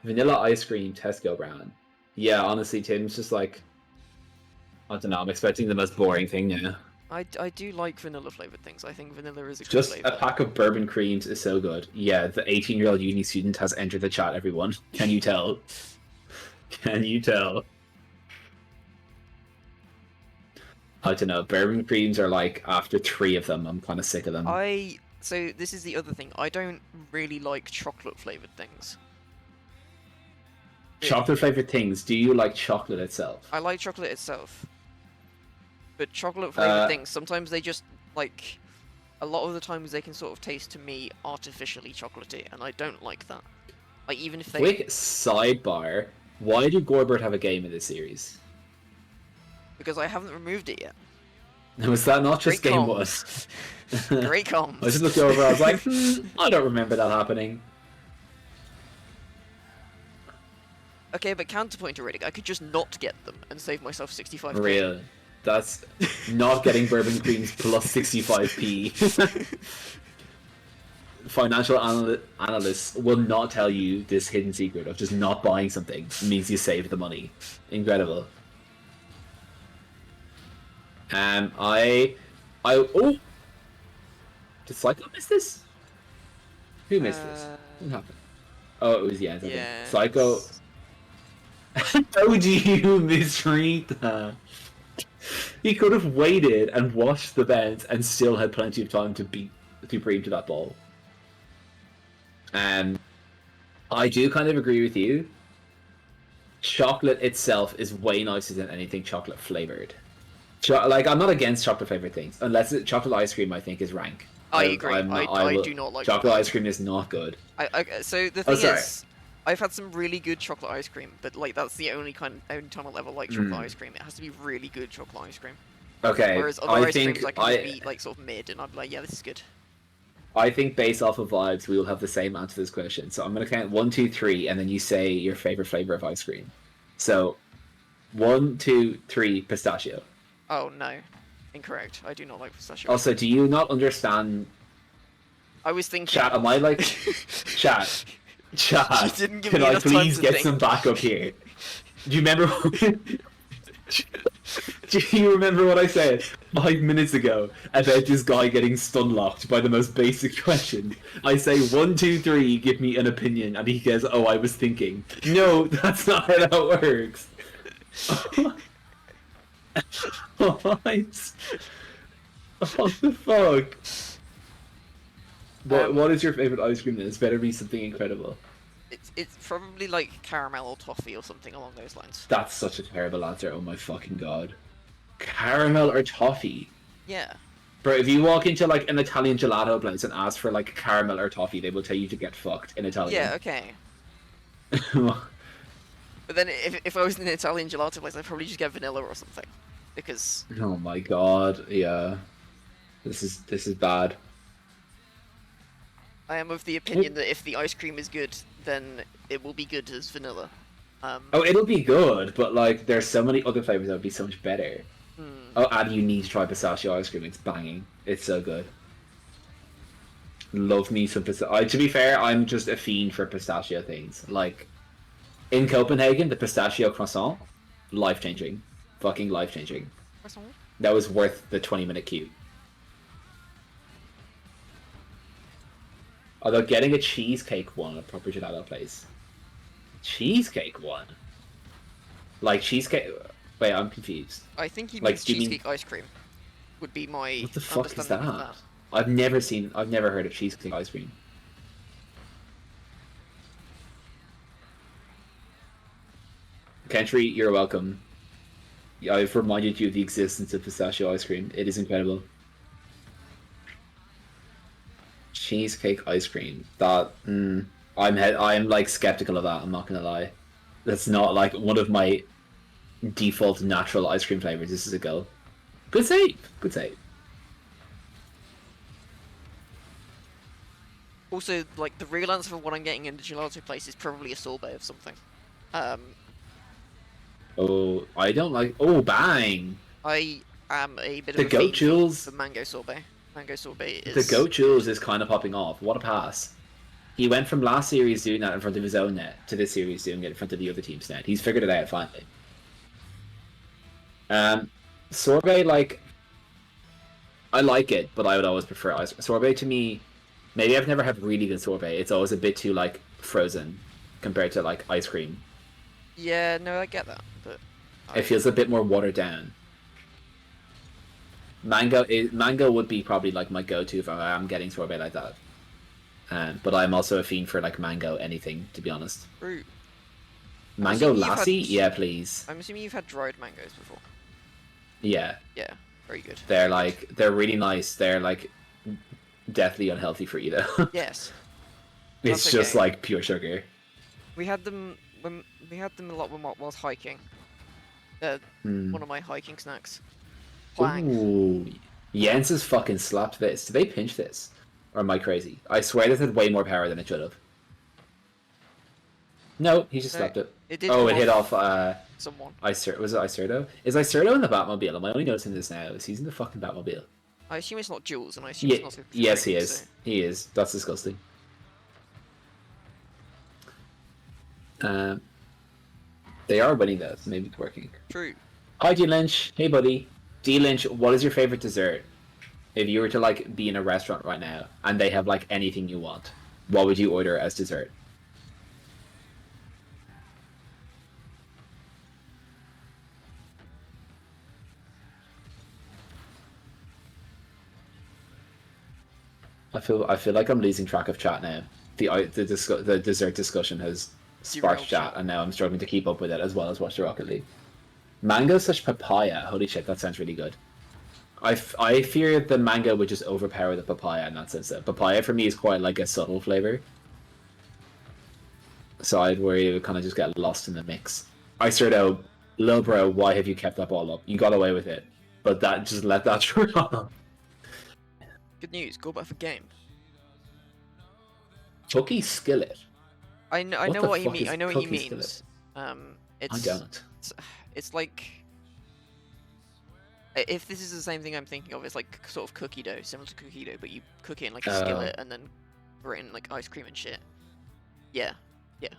Vanilla ice cream, Tesco brand. Yeah, honestly, Tim's just like, I don't know. I'm expecting the most boring thing now. I do like vanilla flavored things. I think vanilla is a good Just flavor. a pack of bourbon creams is so good. Yeah, the 18-year-old uni student has entered the chat. Everyone, can you tell? Can you tell? I don't know. Bourbon creams are like, after 3 of them, I'm kind of sick of them. So this is the other thing. I don't really like chocolate flavored things. Chocolate flavored things. Do you like chocolate itself? I like chocolate itself. But chocolate flavored things, sometimes they just, like, a lot of the times they can sort of taste to me artificially chocolatey, and I don't like that. Like, even if they... Quick sidebar. Why do Gorbert have a game in this series? Because I haven't removed it yet. Was that not just Great game comms. 1? Great comms. I just looked over, I was like, I don't remember that happening. Okay, but counterpoint already. I could just not get them and save myself 65p. Real. That's not getting bourbon creams plus 65p. Financial analysts will not tell you this hidden secret of just not buying something means you save the money. Incredible. Oh! Did Psycho miss this? Who missed this? What happened? Oh, it was Jens. Yeah. Psycho. How do you misread that? He could have waited and watched the bends and still had plenty of time to breathe to that ball. I do kind of agree with you. Chocolate itself is way nicer than anything chocolate flavored. Like, I'm not against chocolate flavored things, unless chocolate ice cream I think is rank. I agree. I do not like chocolate ice cream is not good. So the thing is, I've had some really good chocolate ice cream, but like that's the only time I'll ever like chocolate ice cream. It has to be really good chocolate ice cream. Okay. Whereas other ice creams I can be like sort of mid, and I'd be like, yeah, this is good. I think based off of vibes, we will have the same answer to this question. So I'm gonna count 1, 2, 3, and then you say your favorite flavor of ice cream. So 1, 2, 3, pistachio. Oh no, incorrect. I do not like pistachio. Also, do you not understand? I was thinking. Chat, am I like chat? You didn't give Can me I enough time please to get think. some backup here? Do you remember? Do you remember what I said 5 minutes ago about this guy getting stun locked by the most basic question? I say 1, 2, 3, give me an opinion, and he goes, "Oh, I was thinking." No, that's not how that works. What? What the fuck? What is your favorite ice cream? It's better be something incredible. It's probably like caramel or toffee or something along those lines. That's such a terrible answer. Oh my fucking god. Caramel or toffee? Yeah. Bro, if you walk into like an Italian gelato place and ask for like caramel or toffee, they will tell you to get fucked in Italian. Yeah. Okay. But then if I was in an Italian gelato place, I'd probably just get vanilla or something, because. Oh my god. Yeah. This is bad. I am of the opinion that if the ice cream is good, then it will be good as vanilla. Oh, it'll be good, but like there's so many other flavors that would be so much better. Oh, and you need to try pistachio ice cream. It's banging. It's so good. Love me some pistachio. To be fair, I'm just a fiend for pistachio things. Like in Copenhagen, the pistachio croissant, life changing, fucking life changing. That was worth the 20-minute queue. Although getting a cheesecake one at a proper gelato place. Cheesecake one? Like cheesecake... Wait, I'm confused. I think he Like, means do you mean- cheesecake ice cream. Would be my What the fuck is understanding of that? I've never heard of cheesecake ice cream. Kentry, you're welcome. I've reminded you of the existence of pistachio ice cream. It is incredible. Cheesecake ice cream. That I'm like skeptical of that. I'm not gonna lie. That's not like one of my default natural ice cream flavors. This is a go. Good save. Good save. Also, like the real answer for what I'm getting in the gelato place is probably a sorbet of something. Oh, I don't like. Oh, bang! I am a bit The of a goat fiend jewels. for mango sorbet. Mango sorbet is The goat jewels is kind of popping off. What a pass. He went from last series doing that in front of his own net to this series doing it in front of the other team's net. He's figured it out finally. Sorbet, like, I like it, but I would always prefer ice. Sorbet to me, maybe I've never had really good sorbet. It's always a bit too like frozen compared to like ice cream. Yeah, no, I get that, but it feels a bit more watered down. Mango would be probably like my go-to if I'm getting sorbet like that. But I'm also a fiend for like mango anything, to be honest. Fruit. Mango lassi? Yeah, please. I'm assuming you've had dried mangoes before. Yeah. Yeah, very good. They're really nice. They're like deathly unhealthy for you though. Yes. It's just like pure sugar. We had them a lot when I was hiking. One of my hiking snacks. Plank. Ooh, Jens has fucking slapped this. Did they pinch this? Or am I crazy? I swear this had way more power than it should have. No, he just slapped it. It did it hit off someone. Was it Iserdo? Is Iserdo in the Batmobile? Am I only noticing this now? Is he in the fucking Batmobile? I assume it's not Jules, and I assume it's not. Yes, he is. So. He is. That's disgusting. They are winning though, so maybe it's working. True. Hi, D Lynch. Hey, buddy. D Lynch, what is your favorite dessert? If you were to like be in a restaurant right now and they have like anything you want, what would you order as dessert? I feel like I'm losing track of chat now. The dessert discussion has sparked chat, and now I'm struggling to keep up with it as well as watch the Rocket League. Mango / papaya. Holy shit, that sounds really good. I fear the mango would just overpower the papaya in that sense. Papaya for me is quite like a subtle flavor, so I'd worry it would kind of just get lost in the mix. Iserdo, lil bro, why have you kept that ball up? You got away with it, but just let that drop. Good news, Gorbert for game. Cookie skillet. I know what he means. I know what he means. I don't. It's like, if this is the same thing I'm thinking of, it's like sort of cookie dough, similar to cookie dough, but you cook it in like a skillet and then put it in like ice cream and shit. Yeah. Yes.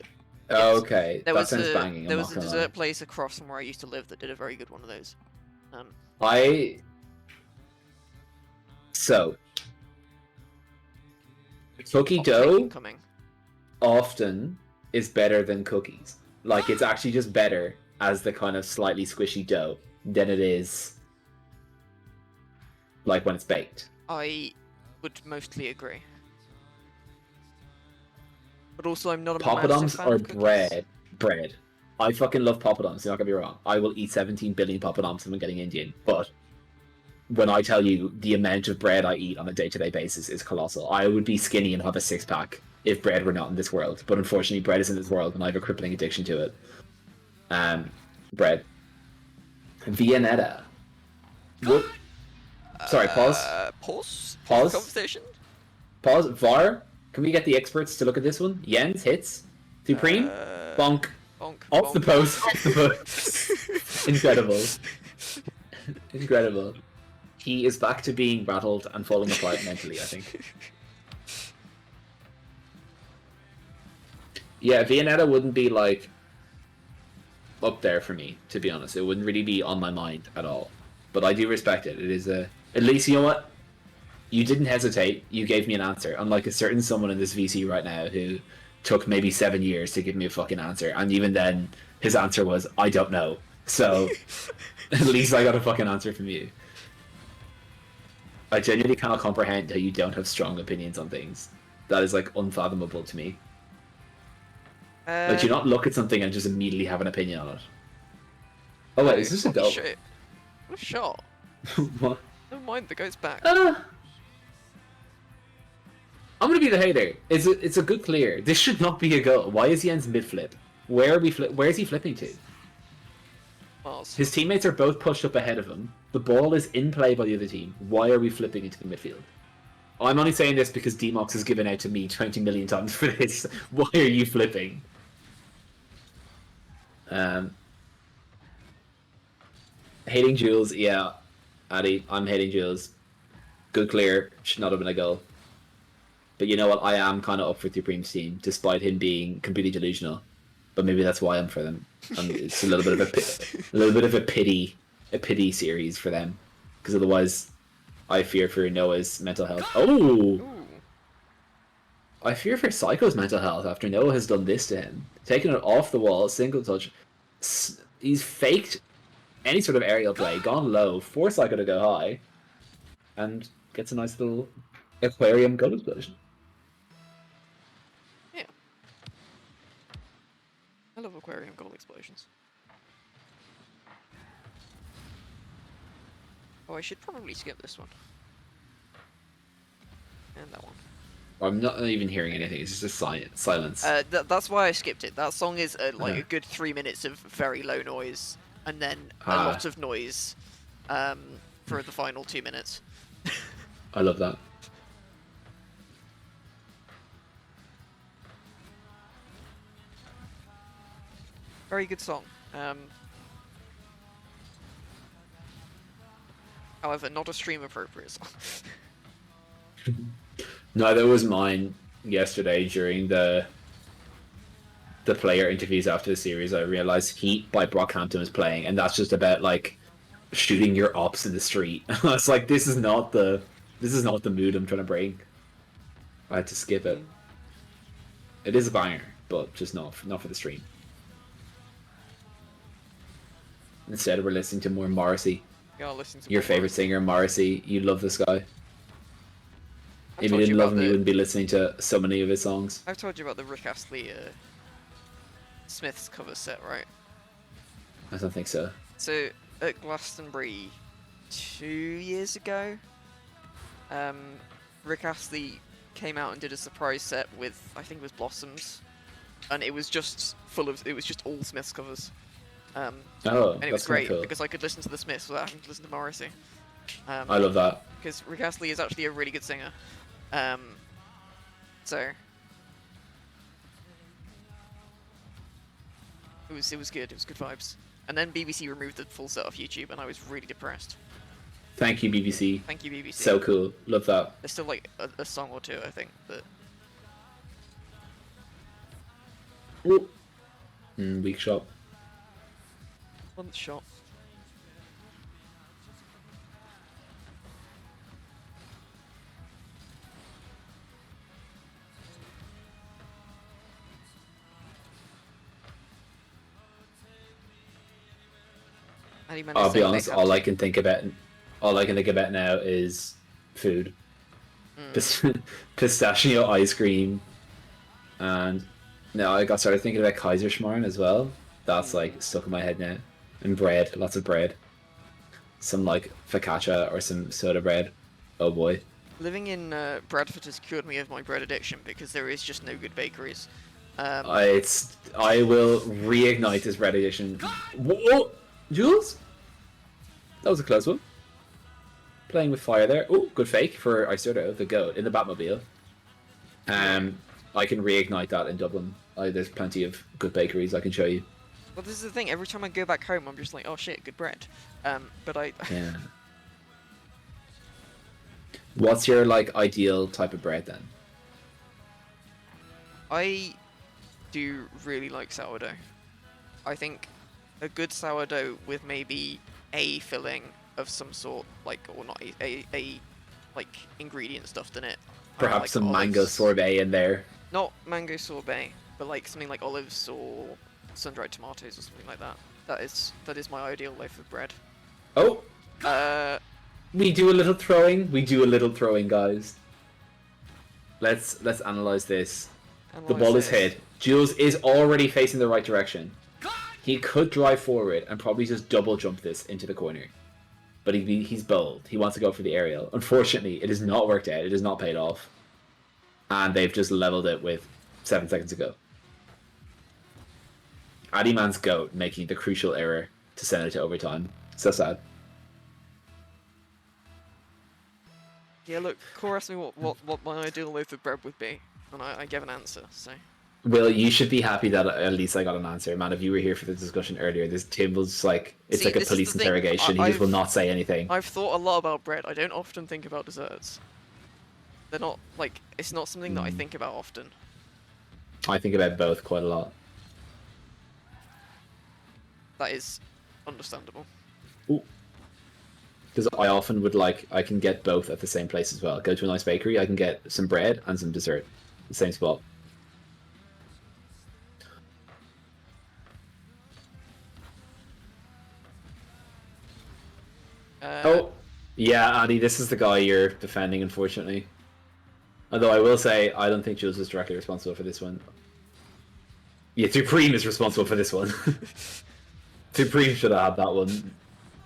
Okay, that sounds banging. There was a dessert place across from where I used to live that did a very good one of those. So cookie dough often is better than cookies. Like, it's actually just better as the kind of slightly squishy dough than it is like when it's baked. I would mostly agree. But also, I'm not a Poppadoms fan or of cookies. bread. I fucking love poppadoms, you're not gonna be wrong. I will eat 17 billion poppadoms if I'm getting Indian, but when I tell you the amount of bread I eat on a day-to-day basis is colossal. I would be skinny and have a six-pack if bread were not in this world. But unfortunately, bread is in this world, and I have a crippling addiction to it. Bread. Viennetta. What? Sorry, pause. Pause? Pause. Conversation? Pause. VAR, can we get the experts to look at this one? Jens hits. Supreme. Bonk. Bonk. Off the post. Off the post. Incredible. Incredible. He is back to being rattled and falling apart mentally, I think. Yeah, Viennetta wouldn't be like up there for me, to be honest. It wouldn't really be on my mind at all. But I do respect it. It is at least, you know what? You didn't hesitate. You gave me an answer. Unlike a certain someone in this VC right now who took maybe 7 years to give me a fucking answer. And even then, his answer was, I don't know. So, at least I got a fucking answer from you. I genuinely cannot comprehend how you don't have strong opinions on things. That is, like, unfathomable to me. Like, you not look at something and just immediately have an opinion on it. Oh, wait, is this a goat? Shit. What a shot. What? Never mind, the goat's back. I'm gonna be the hater. It's a good clear. This should not be a goal. Why is Jens mid-flip? Where is he flipping to? Mars. His teammates are both pushed up ahead of him. The ball is in play by the other team. Why are we flipping into the midfield? I'm only saying this because Dmox has given out to me 20 million times for this. Why are you flipping? Hating Jules, yeah. Addy, I'm hating Jules. Good clear. Should not have been a goal. But you know what? I am kind of up for Supreme's team, despite him being completely delusional. But maybe that's why I'm for them. And it's a little bit of a pity series for them, because otherwise, I fear for Noah's mental health. Oh, Ooh. I fear for Psycho's mental health after Noah has done this to him, taking it off the wall, single touch. He's faked any sort of aerial play, gone low, forced Psycho to go high, and gets a nice little aquarium goal explosion. Yeah. I love aquarium goal explosions. Oh, I should probably skip this one. And that one. I'm not even hearing anything. It's just a silence. That's why I skipped it. That song is like a good 3 minutes of very low noise, and then a lot of noise for the final 2 minutes. I love that. Very good song. However, not a stream appropriate song. No, that was mine yesterday during the player interviews after the series. I realized Heat by Brockhampton was playing, and that's just about like shooting your ops in the street. I was like, this is not the mood I'm trying to bring. I had to skip it. It is a banger, but just not for the stream. Instead, we're listening to more Morrissey. Yeah, listen to your favorite Morrissey. singer, Morrissey. You love this guy. If you didn't love him, you wouldn't be listening to so many of his songs. I've told you about the Rick Astley Smith's cover set, right? I don't think so. So at Glastonbury 2 years ago, Rick Astley came out and did a surprise set with, I think it was Blossoms, and it was just all Smiths covers. And it was great cool. because I could listen to the Smiths without having to listen to Morrissey. I love that. Because Rick Astley is actually a really good singer. So it was good. It was good vibes. And then BBC removed the full set off YouTube, and I was really depressed. Thank you, BBC. Thank you, BBC. So cool. Love that. There's still like a song or two, I think, but. Weak shot. One shot. I'll be honest. All I can think about now is food. Pistachio ice cream, and now I got started thinking about Kaiserschmarrn as well. That's like stuck in my head now. And bread, lots of bread. Some like focaccia or some soda bread. Oh boy. Living in Bradford has cured me of my bread addiction because there is just no good bakeries. I will reignite this bread addiction. Whoa, Jules? That was a close one. Playing with fire there. Oh, good fake for Isoto, the goat, in the Batmobile. I can reignite that in Dublin. There's plenty of good bakeries I can show you. Well, this is the thing. Every time I go back home, I'm just like, oh shit, good bread. But I. Yeah. What's your like ideal type of bread then? I do really like sourdough. I think a good sourdough with maybe a filling of some sort, like, or not a like ingredient stuffed in it. Perhaps like some olives. mango sorbet in there. Not mango sorbet, but like something like olives or sun-dried tomatoes or something like that. That is my ideal loaf of bread. Oh. We do a little throwing, guys. Let's analyze this. The ball is hit. Jules is already facing the right direction. He could drive forward and probably just double jump this into the corner. But he's bold. He wants to go for the aerial. Unfortunately, it has not worked out. It has not paid off. And they've just leveled it with 7 seconds ago. Addyman's goat making the crucial error to send it to overtime. So sad. Yeah, look, Core asked me what my ideal loaf of bread would be, and I gave an answer, so... Will, you should be happy that at least I got an answer. Man, if you were here for the discussion earlier, this Tim was like, it's like a police interrogation. He just will not say anything. I've thought a lot about bread. I don't often think about desserts. They're not like it's not something that I think about often. I think about both quite a lot. That is understandable. Because I often would I can get both at the same place as well. Go to a nice bakery, I can get some bread and some dessert, the same spot. Oh, yeah, Andy, this is the guy you're defending, unfortunately. Although I will say, I don't think Jules was directly responsible for this one. Yeah, Supreme is responsible for this one. Supreme should have had that one.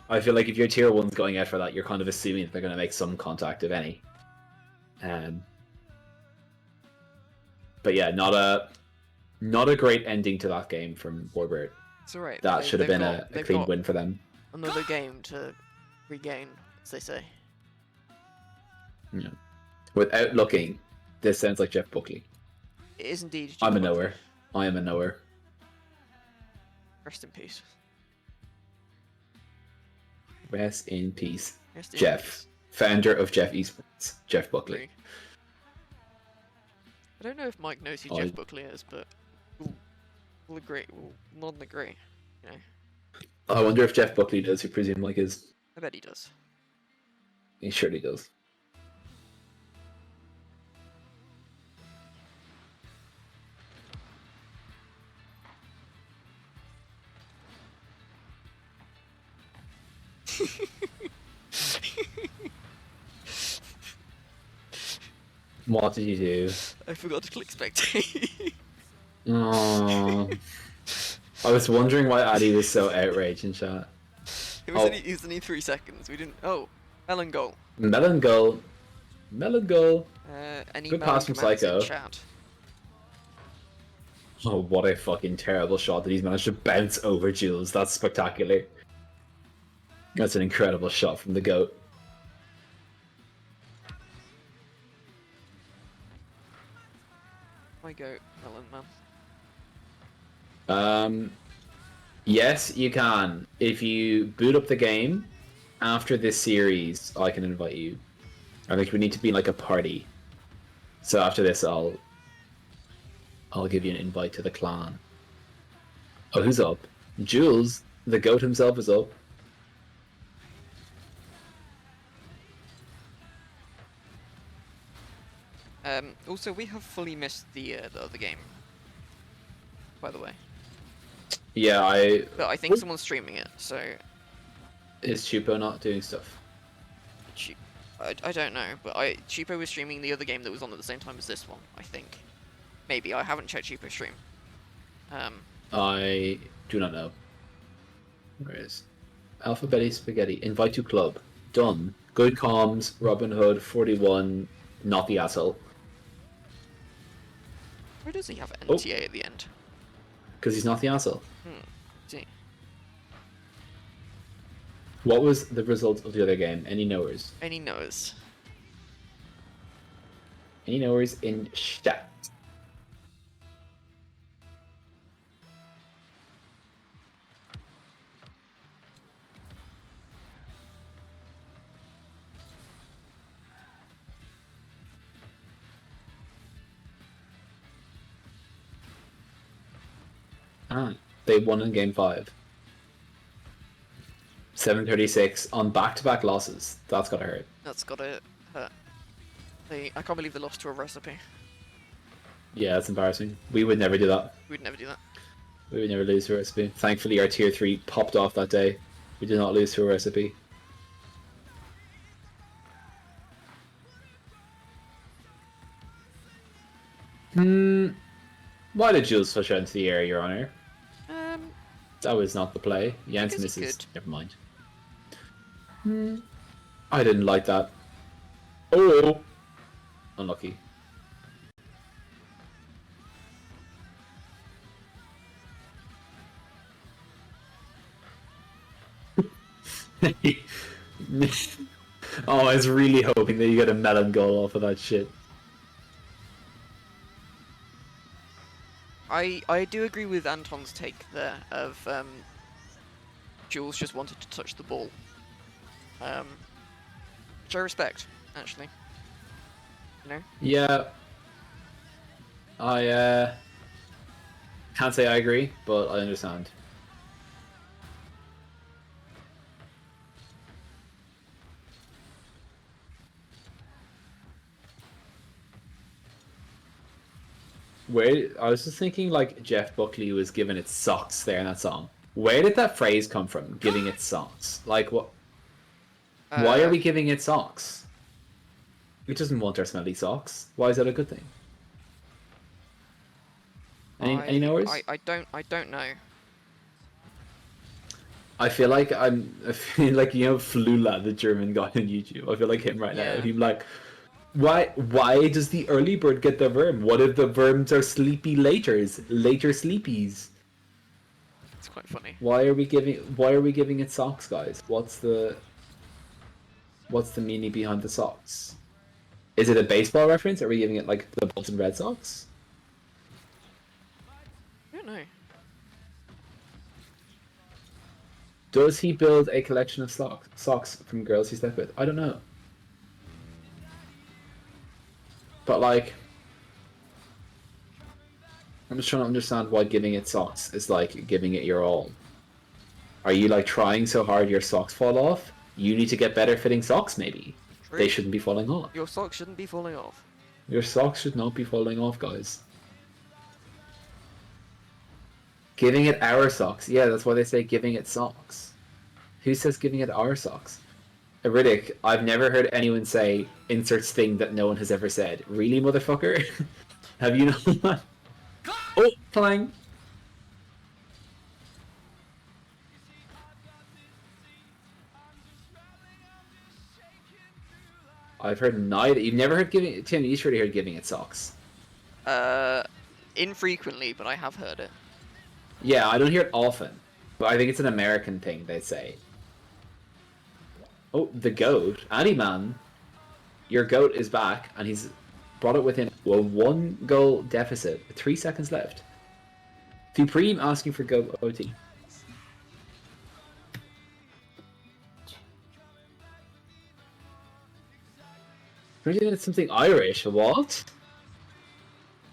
I feel like if your tier 1's going out for that, you're kind of assuming that they're going to make some contact, if any. But yeah, not a great ending to that game from Gorbert. It's alright. That should have been a clean win for them. Another game to regain, as they say. Yeah. Without looking, this sounds like Jeff Buckley. It is indeed. I'm a knower. I am a knower. Rest in peace. Rest in peace. Rest in Jeff. peace. Founder of Jeff Esports. Jeff Buckley. I don't know if Mike knows who Jeff Buckley is, but we'll agree. We'll not agree. You know. I wonder if Jeff Buckley knows who Presume Mike is. I bet he does. He surely does. What did you do? I forgot to click spectate. Aww. I was wondering why Addy was so outraged in chat. It was only 3 seconds. We didn't. Oh, melon goal. Melon goal. Melon goal. Any good melon pass from commands in Psycho. chat? Oh, what a fucking terrible shot that he's managed to bounce over Jules. That's spectacular. That's an incredible shot from the GOAT. My goat, melon man. Yes, you can. If you boot up the game after this series, I can invite you. I think we need to be like a party. So after this, I'll give you an invite to the clan. Oh, who's up? Jules, the GOAT himself, is up. Also, we have fully missed the other game. By the way. Yeah, But I think someone's streaming it, so. Is Chupo not doing stuff? I don't know, but Chupo was streaming the other game that was on at the same time as this one. I think. Maybe I haven't checked Chupo's stream. I do not know. Where is Alphabeti Spaghetti? Invite to club. Done. Good comms. Robin Hood 41. Not the asshole. Where does he have NTA at the end? Because he's not the asshole. See. What was the result of the other game? Any knowers? Any knows? Any knowers in chat? They won in game 5. 736 on back-to-back losses. That's gotta hurt. That's gotta hurt. I can't believe they lost to a recipe. Yeah, that's embarrassing. We would never do that. We'd never do that. We would never lose to a recipe. Thankfully, our tier 3 popped off that day. We did not lose to a recipe. Why did Jules push out into the air, Your Honor? That was not the play. Jens misses. Never mind. I didn't like that. Oh! Unlucky. Oh, I was really hoping that you got a melon goal off of that shit. I do agree with Anton's take there of Jules just wanted to touch the ball. Which I respect, actually. You know? Yeah. I can't say I agree, but I understand. Where I was just thinking, like Jeff Buckley was giving it socks there in that song. Where did that phrase come from? Giving it socks. Like what? Why are we giving it socks? It doesn't want our smelly socks. Why is that a good thing? Any knowers? I don't know. I feel like I feel like Flula, the German guy on YouTube. I feel like him right now. Yeah. He's like, why does the early bird get the verb? What if the verbs are sleepy later sleepies? It's quite funny. Why are we giving it socks, guys? What's the meaning behind the socks? Is it a baseball reference? Are we giving it like the Boston Red Sox? I don't know. Does he build a collection of socks from girls he slept with? I don't know. But like, I'm just trying to understand why giving it socks is like giving it your all. Are you like trying so hard your socks fall off? You need to get better fitting socks maybe. True. They shouldn't be falling off. Your socks shouldn't be falling off. Your socks should not be falling off, guys. Giving it our socks. Yeah, that's why they say giving it socks. Who says giving it our socks? Riddick, I've never heard anyone say inserts thing that no one has ever said. Really, motherfucker? Have you not? Oh, flying. I've heard neither. You've never heard giving it. Tim, you surely heard giving it socks. Infrequently, but I have heard it. Yeah, I don't hear it often, but I think it's an American thing. They say. Oh, the goat, Andy man, your goat is back, and he's brought it within a 1-goal deficit. 3 seconds left. Supreme asking for goat OT. Imagine it's something Irish. What?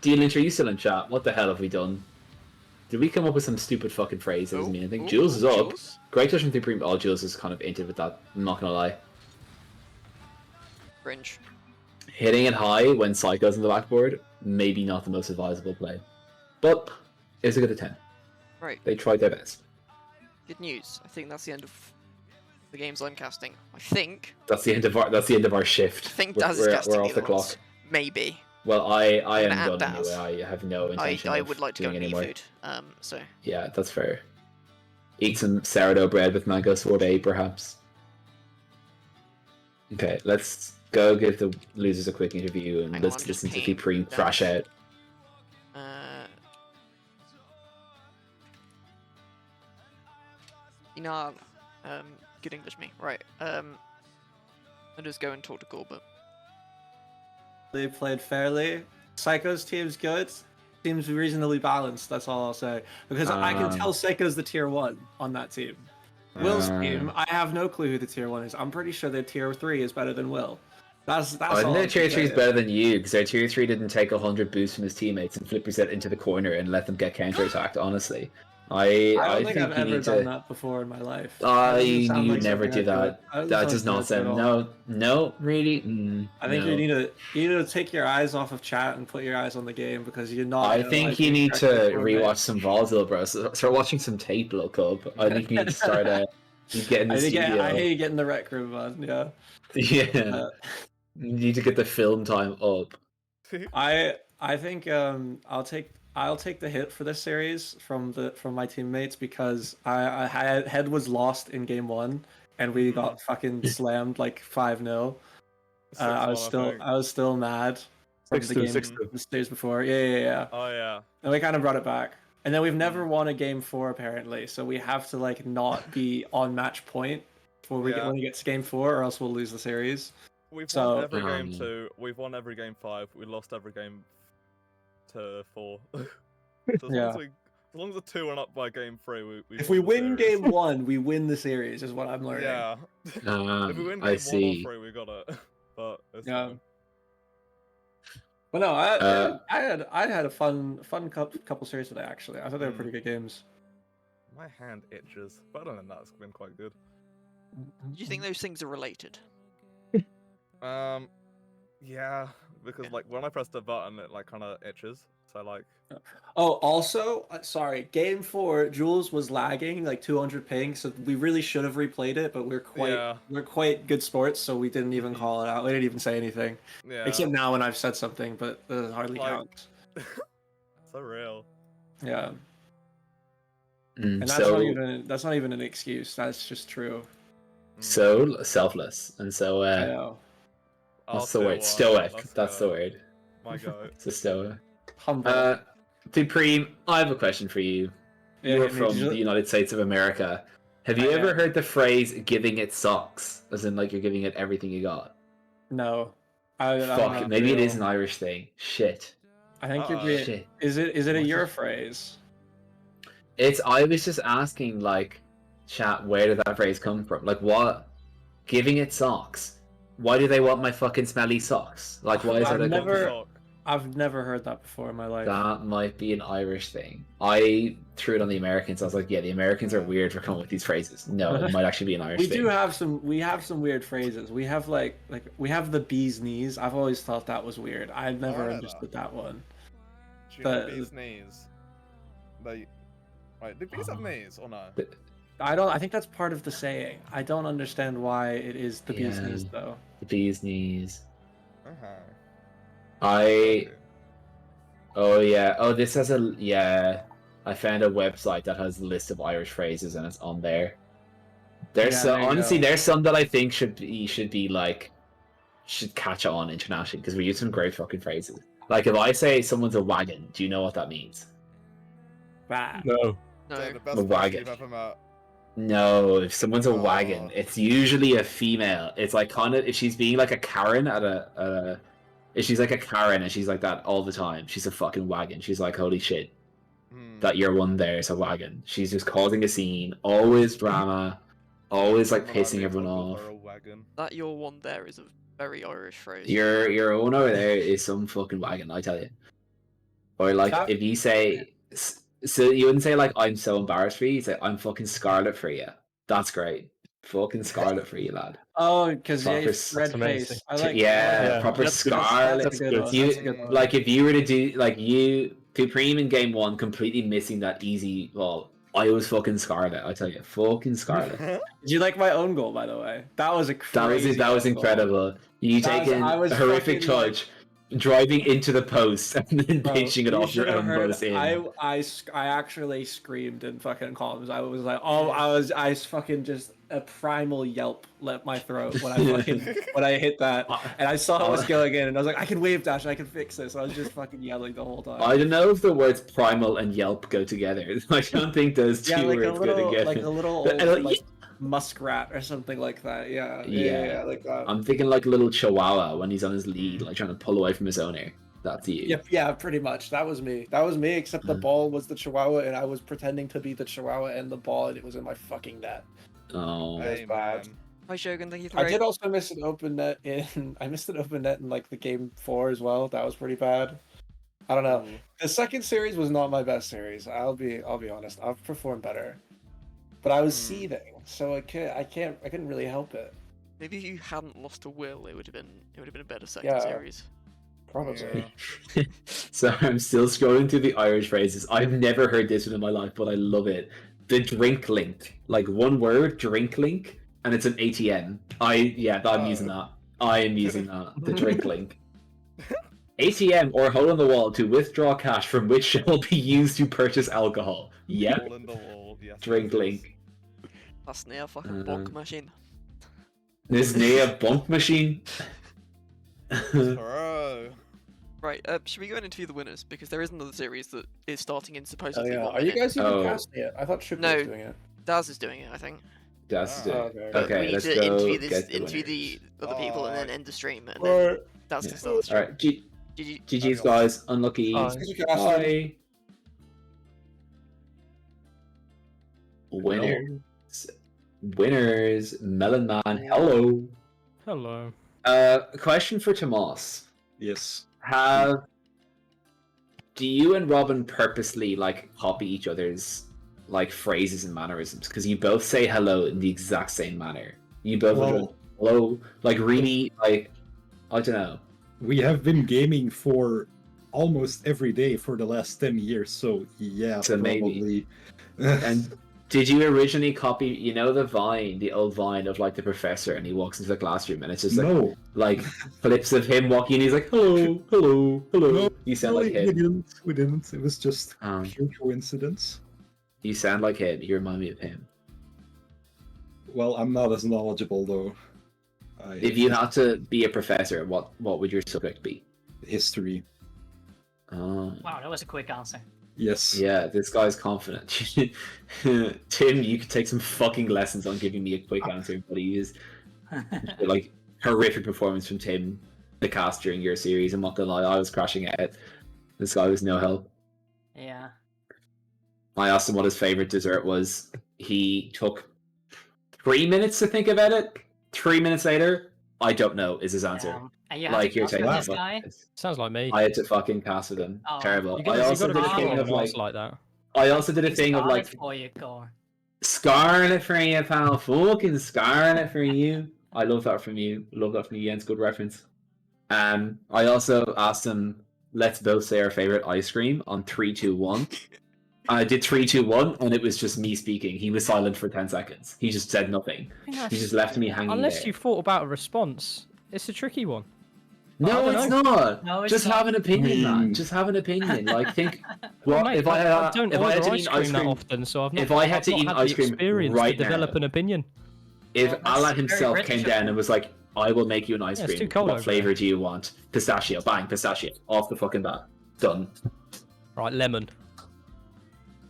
D-Lynch, are you still in chat? What the hell have we done? Did we come up with some stupid fucking phrase that doesn't mean anything? Jules is up. Jules? Great touch from Supreme. Oh, Jules is kind of into with that. I'm not gonna lie. Cringe. Hitting it high when Psycho's on the backboard, maybe not the most advisable play. But it's a good attempt. Right. They tried their best. Good news. I think that's the end of the games I'm casting. I think. That's the end of our shift. I think We're- Daz is casting we're off the other ones. clock. Maybe. Well, I am add done Daz. anyway. I have no intention I of would like to go doing and eat anymore. food. So. Yeah, that's fair. Eat some sourdough bread with mango sorbet, perhaps. Okay, let's go give the losers a quick interview and Hang on, let's I'm listen just to paying Supreme Daz. thrash out. Inal, good English me. Right. I'll just go and talk to Gorbert. They played fairly. Psycho's team's good. Seems reasonably balanced, that's all I'll say. Because I can tell Psycho's the tier 1 on that team. Will's team, I have no clue who the tier 1 is. I'm pretty sure their tier 3 is better than Will. That's I all. think their tier 3 is say. better than you, because their tier 3 didn't take 100 boosts from his teammates and flip reset into the corner and let them get counter-attacked, honestly. I don't think I've you ever need done to... that before in my life. You That doesn't sound like never something do I'd that. It That doesn't does not good at sound... all. No, really? I think no. you need to take your eyes off of chat and put your eyes on the game because you're not. I think you need to rewatch some Vaudeville, bro. Start watching some tape, little cub. I think you need to start you get in the studio. I hate getting the rec room on. Yeah. Yeah. You need to get the film time up. I think I'll take the hit for this series from my teammates because I head was lost in game 1 and we got fucking slammed like 5-0. I was still mad from the game the stage before. Yeah. Oh yeah. And we kind of brought it back. And then we've never won a game 4 apparently, so we have to like not be on match point before we when we get to game 4, or else we'll lose the series. We've won every game 2. We've won every game 5. We lost every game to 4. So as long as the 2 and up by game 3, we if we win game 1, we win the series. Is what I'm learning. Yeah. If we win game 1 or 3, we got it. But it's fine. Well, no, I had a fun couple series today. Actually, I thought they were pretty good games. My hand itches, but other than that, it's been quite good. Do you think those things are related? Yeah, because like when I press the button, it like kind of itches. So like. Oh, also, sorry, game 4, Jules was lagging like 200 ping, so we really should have replayed it, but we're quite good sports, so we didn't even call it out. We didn't even say anything. Yeah. Except now when I've said something, but it hardly counts. So real. Yeah. And that's not even an excuse. That's just true. So selfless and so. I know. What's the word? Stoic. That's the word. My God. It's a stoic. Humble. Supreme, I have a question for you. Yeah, You're from the United States of America. Have you ever heard the phrase "giving it socks"? As in, like you're giving it everything you got. No. Fuck. Maybe it is an Irish thing. Shit. I think you're being. Shit. Is it a your phrase? I was just asking, like, chat, where did that phrase come from? Like, what? Giving it socks. Why do they want my fucking smelly socks? Like, why is that a I've never heard that before in my life. That might be an Irish thing. I threw it on the Americans. I was like, yeah, the Americans are weird for coming with these phrases. No, it might actually be an Irish thing. We have some weird phrases. We have like we have the bee's knees. I've always thought that was weird. I've never understood that one. Do you know bee's knees? Right, do bees have knees or no? I think that's part of the saying. I don't understand why it is the bee's knees though. The bee's knees. Okay. This has I found a website that has a list of Irish phrases and it's on there. There's some that I think should catch on internationally because we use some great fucking phrases. Like if I say someone's a wagon, do you know what that means? No. A wagon. No, if someone's a wagon, it's usually a female. It's like kind of if she's being like a Karen at if she's like a Karen and she's like that all the time, she's a fucking wagon. She's like, holy shit, that your one there is a wagon. She's just causing a scene, always drama, always like pissing everyone off. That your one there is a very Irish phrase. Your own over there is some fucking wagon, I tell you. Or like if you say, so you wouldn't say like I'm so embarrassed for you. You say I'm fucking scarlet for you. That's great. Fucking scarlet for you, lad. Oh, because red face. I like proper scarlet. Like if you were to do like you Supreme in game 1, completely missing that easy. Well, I was fucking scarlet. I tell you, fucking scarlet. Did you like my own goal, by the way? That was a crazy. That was incredible. You taking a horrific touch. Driving into the post and then pitching it off your own post in. I actually screamed in fucking columns. I was like, I fucking just a primal yelp let my throat when I hit that, and I saw it was going in, and I was like, I can wave dash, I can fix this. I was just fucking yelling the whole time. I don't know if the words primal and yelp go together. I don't think those two words go together. Like a little old, muskrat or something like that. Yeah, like that. I'm thinking like a little chihuahua when he's on his lead, like trying to pull away from his owner. That's you. Yeah, pretty much. That was me, except the ball was the chihuahua and I was pretending to be the chihuahua and the ball, and it was in my fucking net. Oh, that's bad. Hi Shogun, thank you for I did also miss an open net in like the game 4 as well. That was pretty bad. I don't know. The second series was not my best series. I'll be honest. I've performed better. But I was seething, so I couldn't really help it. Maybe if you hadn't lost to Will, it would have been a better second series. Probably. So I'm still scrolling through the Irish phrases. I've never heard this one in my life, but I love it. The drink link, like one word, drink link, and it's an ATM. I'm using that. I am using that. The drink link. ATM or hole in the wall to withdraw cash from which shall be used to purchase alcohol. Yep. Hole in the wall, yes. Drink link. That's near a fucking bunk machine. This near a bunk machine. Bro. Right, should we go and interview the winners? Because there is another series that is starting in supposedly 1 minute. Are you guys even casting it? I thought Triple was doing it. Daz is doing it, I think. Daz is doing it. But Okay, we need let's to go interview the other people and then end the stream. And then Daz can start the stream. Alright, GG's guys, unlucky. Bye. Winners, Melon Man, hello. Hello. Question for Tomas. Yes. Do you and Robin purposely like copy each other's like phrases and mannerisms? Because you both say hello in the exact same manner. You both Well- hello, like really, like I don't know. We have been gaming for almost every day for the last 10 years, so yeah, So maybe. probably. And did you originally copy, you know, the old Vine of like the professor, and he walks into the classroom, and it's just like, No. like flips of him walking, and he's like, hello, hello, hello. No, You sound no, like we him. didn't. We didn't. It was just pure coincidence. You sound like him. You remind me of him. Well, I'm not as knowledgeable though. If you had to be a professor, what would your subject be? History. Oh. Wow, that was a quick answer. Yes. Yeah, this guy's confident. Tim, you could take some fucking lessons on giving me a quick answer, but he is like horrific performance from Tim, the cast during your series. I'm not gonna lie, I was crashing out. This guy was no help. Yeah. I asked him what his favorite dessert was. He took 3 minutes to think about it. 3 minutes later, I don't know, is his answer. And you had to you're cast with taking this guy? Sounds like me. I had to fucking cast with him. Oh. Terrible. You gotta, I also did a thing of like, that. I also did a He's thing of Scarlet like, for you, Gore. Scarlet for you, pal. Fucking Scarlet for you. I love that from you. Love that from you, Jens. Good reference. I also asked him, let's both say our favorite ice cream on 3, 2, 1. I did 3, 2, 1, and it was just me speaking. He was silent for 10 seconds. He just said nothing. He just left me hanging Unless there. you thought about a response, it's a tricky one. No, I don't it's know. not. No, it's Just not. have an opinion, man. Just have an opinion. Like, think. Well, Mate, if I had, don't if I had order to ice eat cream ice that cream, often, so I've not, if I had to I've eat not had ice the cream experience right to develop now, an opinion. if Well, Allah that's himself very came British down of and was like, "I will make you an ice Yeah, it's cream. too cold What over flavor do you want? Pistachio. Bang, pistachio. Off the fucking bat. Done." Right, lemon.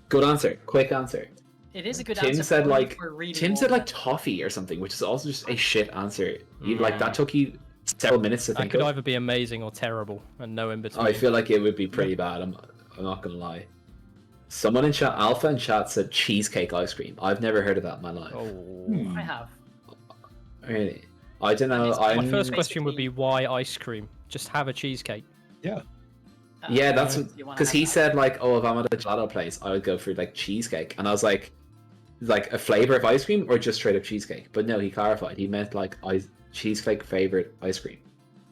Good answer. Quick answer. It is a good Tim answer. said only like for reading Tim all said like that. toffee or something, which is also just a shit answer. You like Yeah. that took you several minutes to That think could of. either be amazing or terrible, and no in between. I feel like it would be pretty bad. I'm not gonna lie. Someone in chat, Alpha in chat, said cheesecake ice cream. I've never heard of that in my life. Oh. I have. Really? I don't know. My first question would be why ice cream? Just have a cheesecake. Yeah. Yeah, that's You wanna because have he that? said like, oh, if I'm at a gelato place, I would go for like cheesecake, and I was like a flavor of ice cream or just straight up cheesecake. But no, he clarified. He meant like cheesecake favorite ice cream.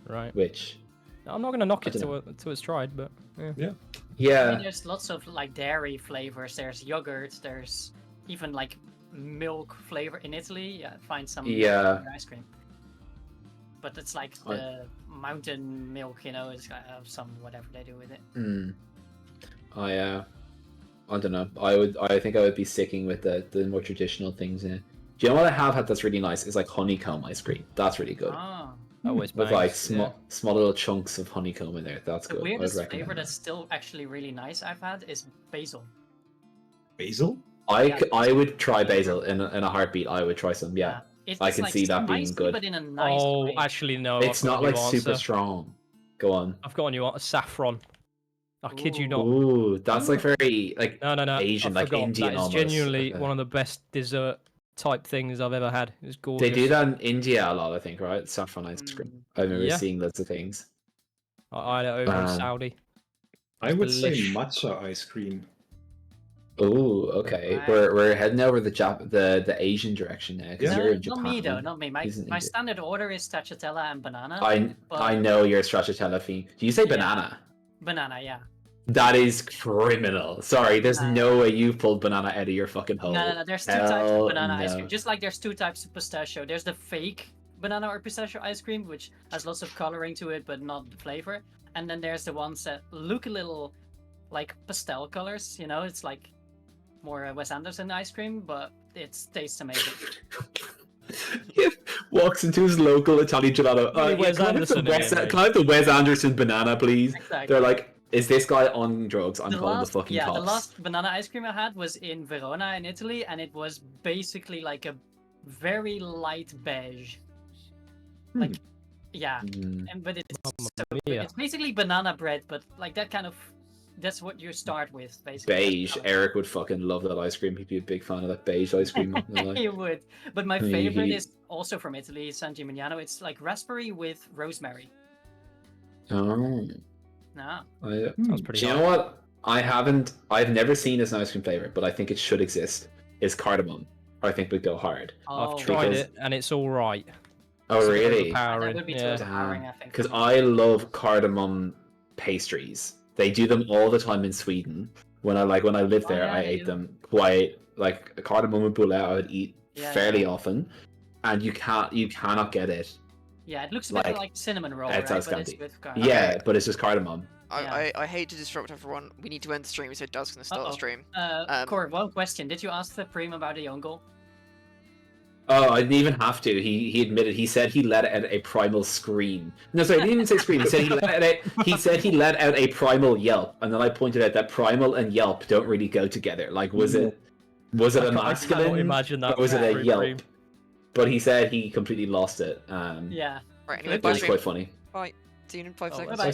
Right. Which I'm not gonna knock I it dunno. till it's tried, but yeah. Yeah. I mean, there's lots of like dairy flavors. There's yogurt. There's even like milk flavor in Italy. Yeah, find some milk Yeah. in your ice cream. But it's like the mountain milk, you know. It's got some whatever they do with it. I don't know. I think I would be sticking with the more traditional things in it. Do you know what I have had that's really nice? Is like honeycomb ice cream. That's really good. Ah, Always With bangs, like yeah. small little chunks of honeycomb in there. That's the good. I would weirdest recommend flavor that. that's still actually really nice I've had is basil. Basil? I would try basil in a heartbeat. I would try some. Yeah, It's I can like see that being spicy, good. but in a nice Oh, way. actually no. It's I've got not a like new super answer. strong. Go on. I've got a new answer. Saffron. I kid you not. Ooh, that's like very like No. Asian, I like forgot. Indian That is almost. genuinely Okay. one of the best dessert type things I've ever had. It's gorgeous. They do that in India a lot, I think, right? Saffron ice cream. I remember Yeah. seeing loads of things. I had it over in Saudi. I would say Delish. matcha ice cream. Oh, okay. Right. We're heading over the Asian direction now because you're in Not Japan. me though, not me. My He's in my India. standard order is stracciatella and banana. I but know you're a stracciatella fiend. Do you say banana? banana, yeah. That is criminal. Sorry, there's no way you pulled banana out of your fucking hole. No. There's two types Hell of banana ice no. cream. Just like there's two types of pistachio. There's the fake banana or pistachio ice cream, which has lots of coloring to it but not the flavor. And then there's the ones that look a little like pastel colors. You know, it's like more Wes Anderson ice cream, but it tastes amazing. He walks into his local Italian gelato. Really Wes can I have the Anderson in Wes- here, mate. can I have the Wes Anderson banana, please? Exactly. They're like, is this guy on drugs? I'm calling the fucking the cops. last banana ice cream I had was in Verona in Italy, and it was basically like a very light beige. Like, yeah, but it's so good. mia. It's basically banana bread, but like that kind of. That's what you start with, basically. Beige. Eric would fucking love that ice cream. He'd be a big fan of that beige ice cream. not gonna lie. You would. But my He- favorite he- is also from Italy, San Gimignano. It's like raspberry with rosemary. Oh. No. Sounds pretty Do you know what? I've never seen as an ice cream flavor, but I think it should exist. Is cardamom. I think would go hard. Oh. I've tried Because- it and it's all right. Oh, It's a bit really? overpowering, That would be too yeah. overpowering, I think. Because I love cardamom pastries. They do them all the time in Sweden. When I lived Oh, there, yeah, I they ate do. them quite like a cardamom and bulle. I would eat Yeah, fairly yeah. often, and you cannot get it. Yeah, it looks a bit Like, like cinnamon roll, it's right? as But it's candy. with Yeah, but it's just cardamom. I hate to disrupt everyone. We need to end the stream, so Doug's going to start the stream. Cord, one question. Did you ask the Prim about the own goal? Oh, I didn't even have to. He admitted. He said he let out a primal scream. No, sorry, he didn't even say scream. He said he let out a primal yelp, and then I pointed out that primal and yelp don't really go together. Like, was it a I cannot masculine? imagine that or was it a very yelp? Prim. But he said he completely lost it. Yeah. Right, It anyway, was bye. quite funny. Bye. See you in 5 Oh, seconds. bye-bye.